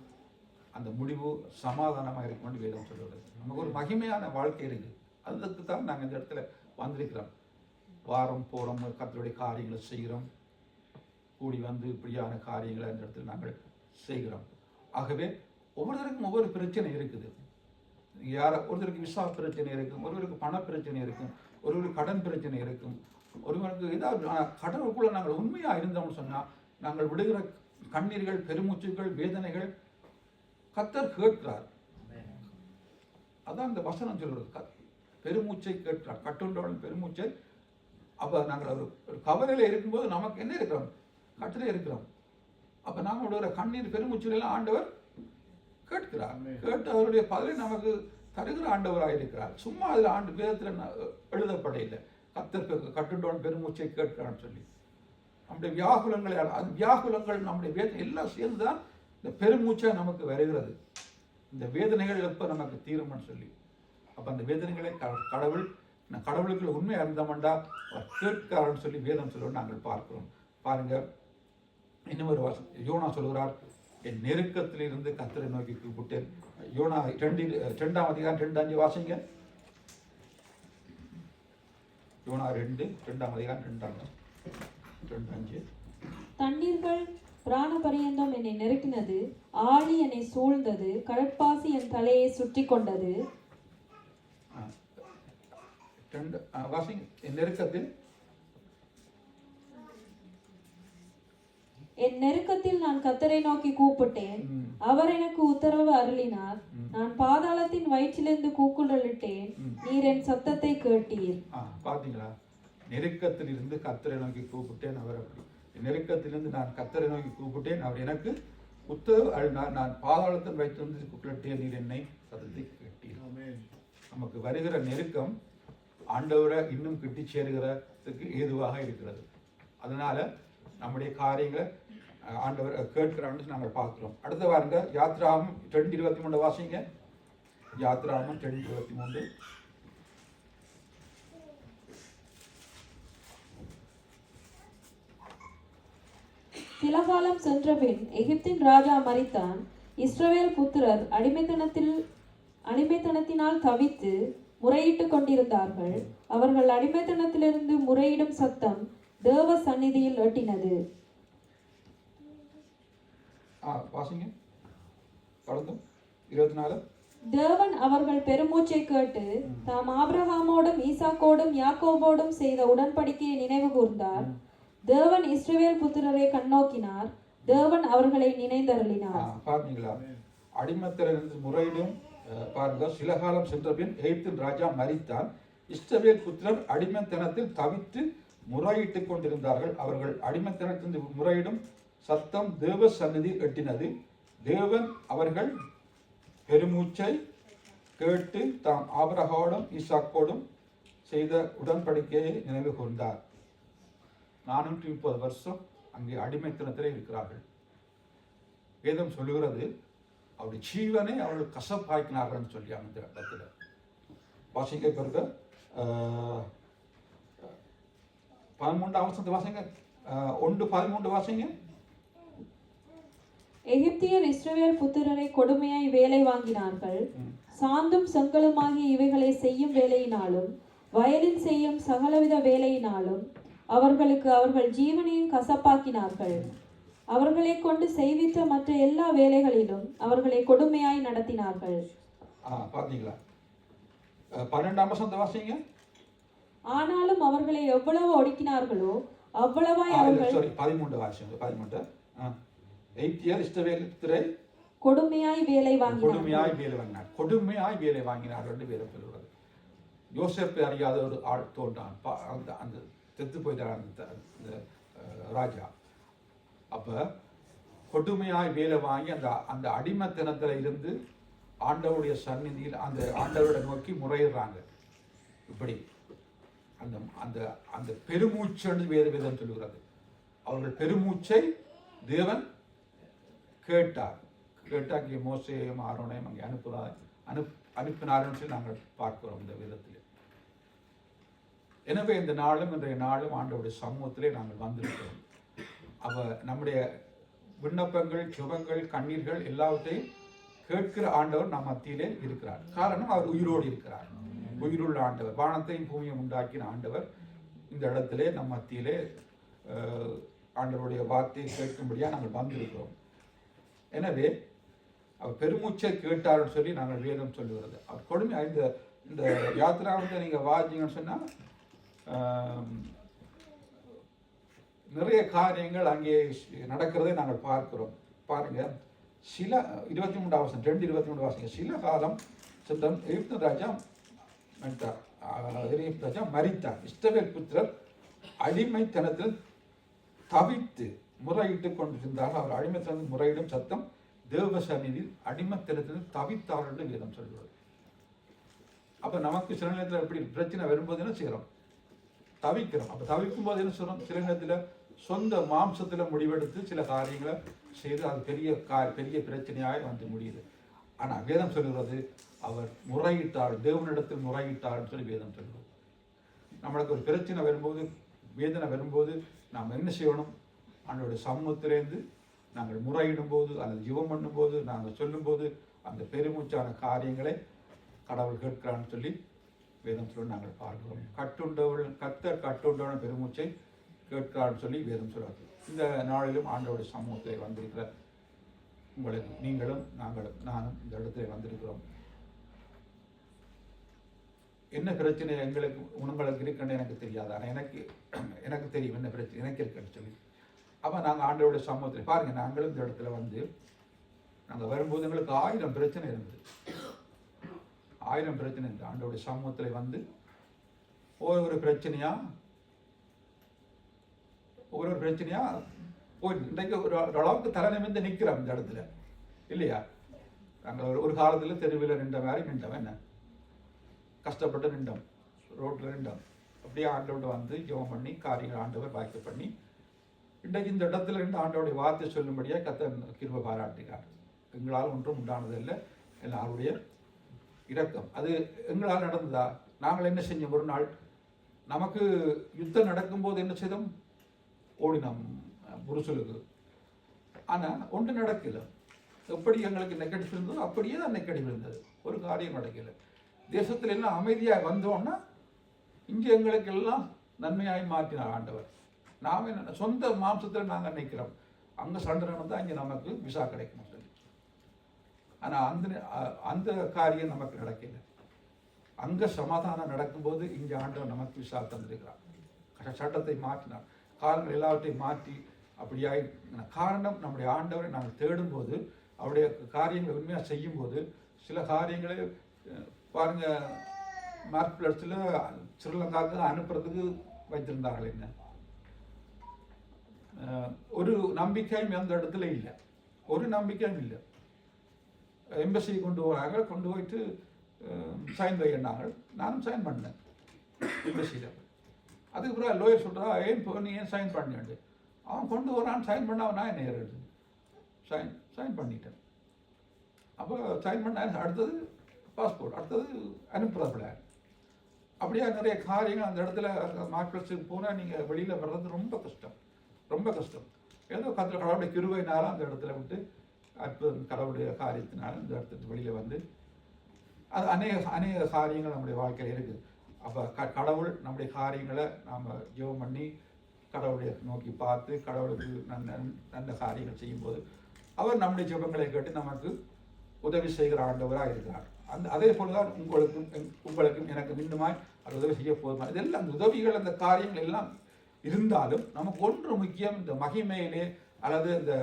அந்த முடிவு சமாதானமாக இருக்கும்னு வேதம் சொல்லுவது. நமக்கு ஒரு மகிமையான வாழ்க்கை இருக்கு. அதுக்கு தான் நாங்கள் இந்த இடத்துல வந்திருக்கிறோம். வாரம் போகிறோம், கர்த்தருடைய காரியங்களை செய்கிறோம், கூடி வந்து இப்படியான காரியங்களை அந்த இடத்துல நாங்கள் செய்கிறோம். ஆகவே ஒவ்வொருத்தருக்கும் ஒவ்வொரு பிரச்சனை இருக்குது. ஒருத்தருக்கு விசா பிரச்சனை இருக்கும், ஒருவருக்கு பண பிரச்சனை இருக்கும், ஒருவருக்கு கடன் பிரச்சனை இருக்கும், ஒருவருக்கு ஏதாவது கடவுளுக்குள்ள நாங்கள் உண்மையா இருந்தோம்னு சொன்னா நாங்கள் விடுகிற கண்ணீர்கள், பெருமூச்சுகள், வேதனைகள் கர்த்தர் கேட்கிறார். அதான் இந்த வசனம் சொல்றது. பெருமூச்சை கேட்கிறார், கட்டுண்டோட பெருமூச்சை. அப்ப நாங்கள் ஒரு கவலையில இருக்கும்போது நமக்கு என்ன இருக்கிறோம்? கட்டில இருக்கிறோம். அப்ப நாங்கள் விடுகிற கண்ணீர், பெருமூச்சுகள் எல்லாம் ஆண்டவர் கேட்கிறார். கேட்டு அவருடைய பதிலை நமக்கு தருகிற ஆண்டவராக இருக்கிறார். சும்மா அதில் ஆண்டு வேதத்தில் எழுதப்பட இல்லை. கர்த்தர் கட்டுண்டோன் பெருமூச்சை கேட்கிறான்னு சொல்லி நம்முடைய வியாகுலங்கள் நம்முடைய வேதனை எல்லாம் சேர்ந்துதான் இந்த பெருமூச்சை நமக்கு வருகிறது. இந்த வேதனைகள் எப்ப நமக்கு தீரும்னு சொல்லி அப்ப அந்த வேதனைகளை கடவுளுக்குள்ள உண்மை அறிந்தமண்டா கேட்கிறான்னு சொல்லி வேதம் சொல்லுவோம் நாங்கள் பார்க்கிறோம். பாருங்க, இன்னும் ஒரு யோனா சொல்கிறார், என் நெருக்கத்திலிருந்து கர்த்தரை நோக்கி கூப்பிட்டேன். யோனா 2:2 வாசிங்க. யோனா 2:2 தண்ணீர்கள் பிராண பரியந்தம் என்னை நெருக்கினது, ஆழி என்னை சூழ்ந்தது, கடற்பாசி என் தலையை சுற்றி கொண்டது. வாசிங்க. என் நெருக்கத்தில் நான் கர்த்தரை நோக்கி கூப்பிட்டேன், அவர் எனக்கு உத்தரவு அருளினார். நான் பாதாளத்தின் வயிற்றிலிருந்து கூக்குரலிட்டேன், நீர் என் சத்தத்தை கேட்டீர். பாத்தீங்களா? நெருக்கத்தில் இருந்து கர்த்தரை நோக்கி கூப்பிட்டேன், அவர் அப்படி நெருக்கத்திலிருந்து நான் கர்த்தரை நோக்கி கூப்பிட்டேன், அவர் எனக்கு உத்தரவு நான் பாதாளத்தின் வயிற்றிலிருந்து கூப்பிட்டேன், நீர் என்னை சத்தத்தை கேட்டீர். நமக்கு வருகிற நெருக்கம் ஆண்டவரை இன்னும் கிட்டி சேருகிறதுக்கு ஏதுவாக இருக்கிறது. அதனால நம்முடைய காரியங்களை ஆண்டவர் கேட்கிறான்னு நாங்கள் பார்க்கிறோம். அடுத்த வாருங்க, யாத்ராகமம் 2:23 வாசிங்க. யாத்ராகமம் 2:23. சில காலம் சென்றபின் எகிப்தின் ராஜா மரித்தான். இஸ்ரவேல் புத்திரர் அடிமைத்தனத்தினால் தவித்து முறையிட்டு கொண்டிருந்தார்கள். அவர்கள் அடிமைத்தனத்திலிருந்து முறையிடும் சத்தம் தேவ சந்நிதியில் எட்டினது. வாசிங்க. தொடர்ந்து 24. தேவன் அவர்கள் பெருமூச்சை கேட்டு தாம் ஆபிரகாமோடும் ஈசாக்கோடும் யாக்கோபோடும் செய்த உடன்படிக்கையை நினைவு கூர்ந்தார். தேவன் இஸ்ரவேல் புத்திரரை கண்ணோக்கினார். தேவன் அவர்களை நினைந்தருளினார். பாத்தீங்களா, அடிமத்திலிருந்து முறையிடும் பாருங்க. சில காலம் சென்ற பின் எகிப்தின் ராஜா மரித்தான். இஸ்ரவேல் புத்திரர் அடிமைத்தனத்தில் தவித்து முறையிட்டுக் கொண்டிருந்தார்கள். அவர்கள் அடிமைத்தனத்திலிருந்து முறையிடும் சத்தம் தேவ சந்நிதியில் எட்டினது. தேவன் அவர்கள் பெருமூச்சை கேட்டு தாம் ஆபிரகாமோடும் ஈசாக்கோடும் செய்த உடன்படிக்கையை நினைவு கூர்ந்தார். 430 வருஷம் அங்கே அடிமைத்தனத்திலே இருக்கிறார்கள். வேதம் சொல்லுகிறது அவருடைய ஜீவனை அவர்கள் கசப்பாக்கினார்கள் சொல்லி அந்த இடத்துல வாசிங்க. பிறகு 13ஆம் வசனத்தை வாசிங்க. 1:13 வாசிங்க. எகிப்தியர் இஸ்ரவேல் புத்திரரை கொடுமையாய் வேலை வாங்கினார்கள். சாந்தும் செங்கலுமாகிய இவைகளை செய்யும் வேலையினாலும் வயலில் செய்யும் சகலவித வேலையினாலும் அவர்களுக்கு அவர்கள் ஜீவனையும் கசப்பாக்கினார்கள். அவர்களை கொண்டு செய்வித்த மற்ற எல்லா வேலைகளிலும் அவர்களை கொடுமையாய் நடத்தினார்கள். பாத்தீங்களா, 12ஆம் வசனத்தை வாசிங்க. ஆனாலும் அவர்களை எவ்வளவு ஒடுக்கினார்களோ அவ்வளவாய் அவர்கள் 13 வாசிங்க. 13 எகிப்தியர் இஸ்ரவேலை கொடுமையாய் வேலை வாங்கினார். கொடுமையாய் வேலை வாங்கினார்கள் என்று வேதம் சொல்கிறது. யோசேப்பை அறியாத ஒரு ஆள் தோன்றான். அந்த செத்து போயிட்டார் அந்த ராஜா. அப்ப கொடுமையாய் வேலை வாங்கி அந்த அடிமைத்தனத்துல இருந்து ஆண்டவருடைய சந்நிதியில் அந்த ஆண்டவரை நோக்கி முறையிடுறாங்க. இப்படி அந்த அந்த அந்த பெருமூச்சு வேதம் சொல்லுகிறது. அவர்கள் பெருமூச்சை தேவன் கேட்டாக்கி மோசேயும் ஆரோனையும் அங்கே அனுப்பினார்னு சொல்லி நாங்கள் பார்க்கிறோம் இந்த வேதத்திலே. எனவே இந்த நாளும் இன்றைய நாளும் ஆண்டவருடைய சமூகத்திலே நாங்கள் வந்திருக்கிறோம். அவ நம்முடைய விண்ணப்பங்கள், சுபங்கள், கண்ணீர்கள் எல்லாவற்றையும் கேட்கிற ஆண்டவர் நம் மத்தியிலே இருக்கிறார். காரணம், அவர் உயிரோடு இருக்கிறார். உயிருள்ள ஆண்டவர், வானத்தையும் பூமியும் உண்டாக்கின ஆண்டவர் இந்த இடத்திலே நம் மத்தியிலே ஆண்டவருடைய வார்த்தையை கேட்கும்படியாக நாங்கள் வந்திருக்கிறோம். எனவே அவர் பெருமூச்சை கேட்டார்னு சொல்லி நாங்கள் வேதம் சொல்லுகிறது. அவர் கொடுமை இந்த யாத்திரா வந்து நீங்கள் வாசிங்கன்னு சொன்னால் நிறைய காரியங்கள் அங்கே நடக்கிறதை நாங்கள் பார்க்கிறோம். பாருங்க, சில 23 வசனம் 2:23 வாசிங்க. சில காலம் சென்ற எகிப்து ராஜா மரித்தார். இஸ்ரவேல் புத்திரர் அடிமைத்தனத்தில் தவித்து முறையிட்டுக் கொண்டிருந்தார்கள். அவர் அடிமைத்தனத்தில் முறையிடும் சத்தம் தேவ சந்நிதியில் அடிமைத்தனத்தில் தவித்தார்கள் என்று வேதம் சொல்கிறது. அப்ப நமக்கு சில நேரத்தில் எப்படி பிரச்சனை வரும்போது என்ன செய்யறோம்? தவிக்கிறோம். அப்ப தவிக்கும் போது என்ன சொல்றோம்? சில நேரத்தில் சொந்த மாம்சத்துல முடிவெடுத்து சில காரியங்களை செய்து அது பெரிய பிரச்சனையாக வந்து முடியுது. ஆனா வேதம் சொல்கிறது அவர் முறையிட்டார், தேவனிடத்தில் முறையிட்டார்னு சொல்லி வேதம் சொல்கிறது. நம்மளுக்கு ஒரு பிரச்சனை வரும்போது, வேதனை வரும்போது நாம் என்ன செய்யணும்? ஆண்டவருடைய சமூகத்திலேருந்து நாங்கள் முறையிடும் போது அல்லது ஜெபம் பண்ணும்போது நாங்கள் சொல்லும்போது அந்த பெருமூச்சான காரியங்களை கடவுள் கேட்கிறான்னு சொல்லி வேதம் சொல்லி நாங்கள் பார்க்கிறோம். கர்த்தர் கட்டுண்டவன் பெருமூச்சை கேட்கிறான்னு சொல்லி வேதம் சொல்றாரு. இந்த நாளிலும் ஆண்டவருடைய சமூகத்தில் வந்திருக்கிற உங்களுக்கு நீங்களும் நானும் இந்த இடத்துல வந்திருக்கிறோம். என்ன பிரச்சனை உங்களுக்கு இருக்குன்னு எனக்கு தெரியாது. ஆனால் எனக்கு தெரியும் என்ன பிரச்சனை எனக்கு இருக்குன்னு சொல்லி. அப்போ நாங்கள் ஆண்டவருடைய சமூகத்தில் பாருங்க, நாங்களும் இந்த இடத்துல வந்து நாங்கள் வரும்போது எங்களுக்கு 1000 பிரச்சனை இருந்தது. 1000 பிரச்சனை இருந்தது. ஆண்டவருடைய சமூகத்தில் வந்து ஒவ்வொரு பிரச்சனையா போய் இன்றைக்கு ஒரு அளவுக்கு தலை நிமிர்ந்து நிற்கிறோம் இந்த இடத்துல இல்லையா? நாங்கள் ஒரு காலத்தில் தெருவில் நின்ற மாதிரி நின்றோம். என்ன கஷ்டப்பட்டு நின்றோம், ரோட்டில் நின்றோம். அப்படியே ஆண்டவர்கிட்ட வந்து ஜெபம் பண்ணி காரியங்கள் ஆண்டவர் வாய்ப்பு பண்ணி இன்றைக்கு இந்த இடத்துல இருந்து ஆண்டவருடைய வார்த்தை சொல்லும்படியாக கர்த்தர் கிருபை பாராட்டுகிறார். எங்களால் ஒன்றும் உண்டானதில்லை, எல்லாருடைய இரக்கம். அது எங்களால் நடந்ததா? நாங்கள் என்ன செஞ்சோம்? ஒரு நாள் நமக்கு யுத்தம் நடக்கும்போது என்ன செய்தோம்? ஓடினோம் புருஷலுக்கு. ஆனால் ஒன்று நடக்கல. எப்படி எங்களுக்கு நெகட்டிவ் இருந்ததோ அப்படியே தான் நெகட்டிவ் இருந்தது. ஒரு காரியம் நடக்கல. தேசத்துல எல்லாம் அமைதியாக வந்தோம்னா இங்கே எங்களுக்கு எல்லாம் நன்மையாய் மாற்றினார் ஆண்டவர். நாம என்ன சொந்த மாம்சத்தில் நாங்கள் நினைக்கிறோம் அங்கே சண்டை நடந்தால் இங்கே நமக்கு விசா கிடைக்கும் சொல்லி. ஆனால் அந்த காரியம் நமக்கு நடக்கல. அங்கே சமாதானம் நடக்கும்போது இங்கே ஆண்டவர் நமக்கு விசால் தந்திருக்கிறார். சட்டத்தை மாற்றினார், காலங்கள் எல்லாவற்றையும் மாற்றி அப்படியாய். காரணம், நம்முடைய ஆண்டவரை நாங்கள் தேடும்போது, அவருடைய காரியங்களை உண்மையாக செய்யும்போது, சில காரியங்களை பாருங்க, மார்க்பிளஸில் ஸ்ரீலங்காவுக்கு அனுப்புறதுக்கு வைத்திருந்தார்கள். என்ன ஒரு நம்பிக்கையும் அந்த இடத்துல இல்லை, ஒரு நம்பிக்கையும் இல்லை. எம்பசி கொண்டு போகிறாங்க, கொண்டு போயிட்டு சைன் வைக்கிறாங்க. நானும் சைன் பண்ணேன் எம்பசியில். அதுக்கு பிறகு லோயர் சொல்கிறா, நீ ஏன் சைன் பண்ணிட்டு? அவன் கொண்டு வரான், சைன் பண்ண நான் என்ன ஏறது? சைன் பண்ணிட்டேன். அப்போ சைன் பண்ண அடுத்தது பாஸ்போர்ட், அடுத்தது அனுப்புகிற பிளான். அப்படியே நிறைய காரியங்கள் அந்த இடத்துல மார்க்பிளஸுக்கு போனால் நீங்கள் வெளியில் வர்றது ரொம்ப கஷ்டம், ரொம்ப கஷ்டம். ஏதோ கடவுளுடைய கிருபையினால அந்த இடத்துல விட்டு அற்புதம், கடவுளுடைய காரியத்தினால இந்த இடத்துக்கு வெளியில் வந்து அது அநேக காரியங்கள் நம்முடைய வாழ்க்கையில் இருக்குது. அப்போ கடவுள் நம்முடைய காரியங்களை நாம் ஜெபம் பண்ணி கடவுளை நோக்கி பார்த்து கடவுளுக்கு நல்ல காரியங்கள் செய்யும்போது அவர் நம்முடைய ஜெபங்களை கேட்டு நமக்கு உதவி செய்கிற ஆண்டவராக இருக்கிறார். அதே போல தான் உங்களுக்கும் எனக்கு மீண்டுமாய் அது உதவி செய்ய போதுமா. இதெல்லாம் அந்த உதவிகள், அந்த காரியங்கள் எல்லாம் இருந்தாலும் நமக்கு ஒன்று முக்கியம், இந்த மகிமையிலே அல்லது இந்த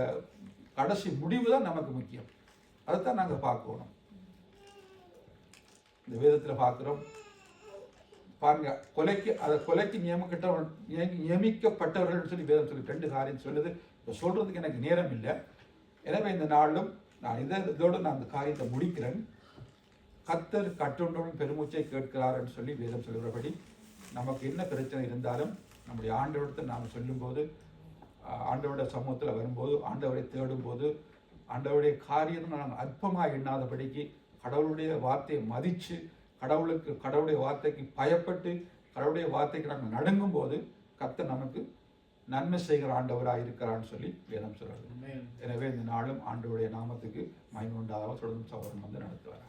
கடைசி முடிவு தான் நமக்கு முக்கியம். அதுதான் நாங்கள் பார்க்கணும். இந்த வேதத்தில் பார்க்குறோம் பாருங்க, கொலைக்கு நியமிக்கப்பட்டவர்கள் சொல்லி வேதம் சொல்லி 2 காரியம் சொல்லுது. இப்போ சொல்றதுக்கு எனக்கு நேரம் இல்லை. எனவே இந்த நாளிலும் நான் இதோடு நான் அந்த காரியத்தை முடிக்கிறேன். கர்த்தர் கட்டுண்டவன் பெருமூச்சை கேட்கிறார்ன்னு சொல்லி வேதம் சொல்கிறபடி நமக்கு என்ன பிரச்சனை இருந்தாலும் நம்முடைய ஆண்டவரத்தை நாம் சொல்லும்போது, ஆண்டவருடைய சமூகத்தில் வரும்போது, ஆண்டவரை தேடும்போது, ஆண்டவருடைய காரியத்தை நாங்கள் அற்பமாக எண்ணாதபடிக்கு கடவுளுடைய வார்த்தையை மதித்து, கடவுளுடைய வார்த்தைக்கு பயப்பட்டு, கடவுளுடைய வார்த்தைக்கு நாங்கள் நடுங்கும் போது கர்த்தர் நமக்கு நன்மை செய்கிற ஆண்டவராக இருக்கிறான்னு சொல்லி வேதம் சொல்றது. எனவே இந்த நாளும் ஆண்டவருடைய நாமத்துக்கு மகிமை உண்டாக தொடர்ந்து சகோதரன் வந்து நடத்துவார்.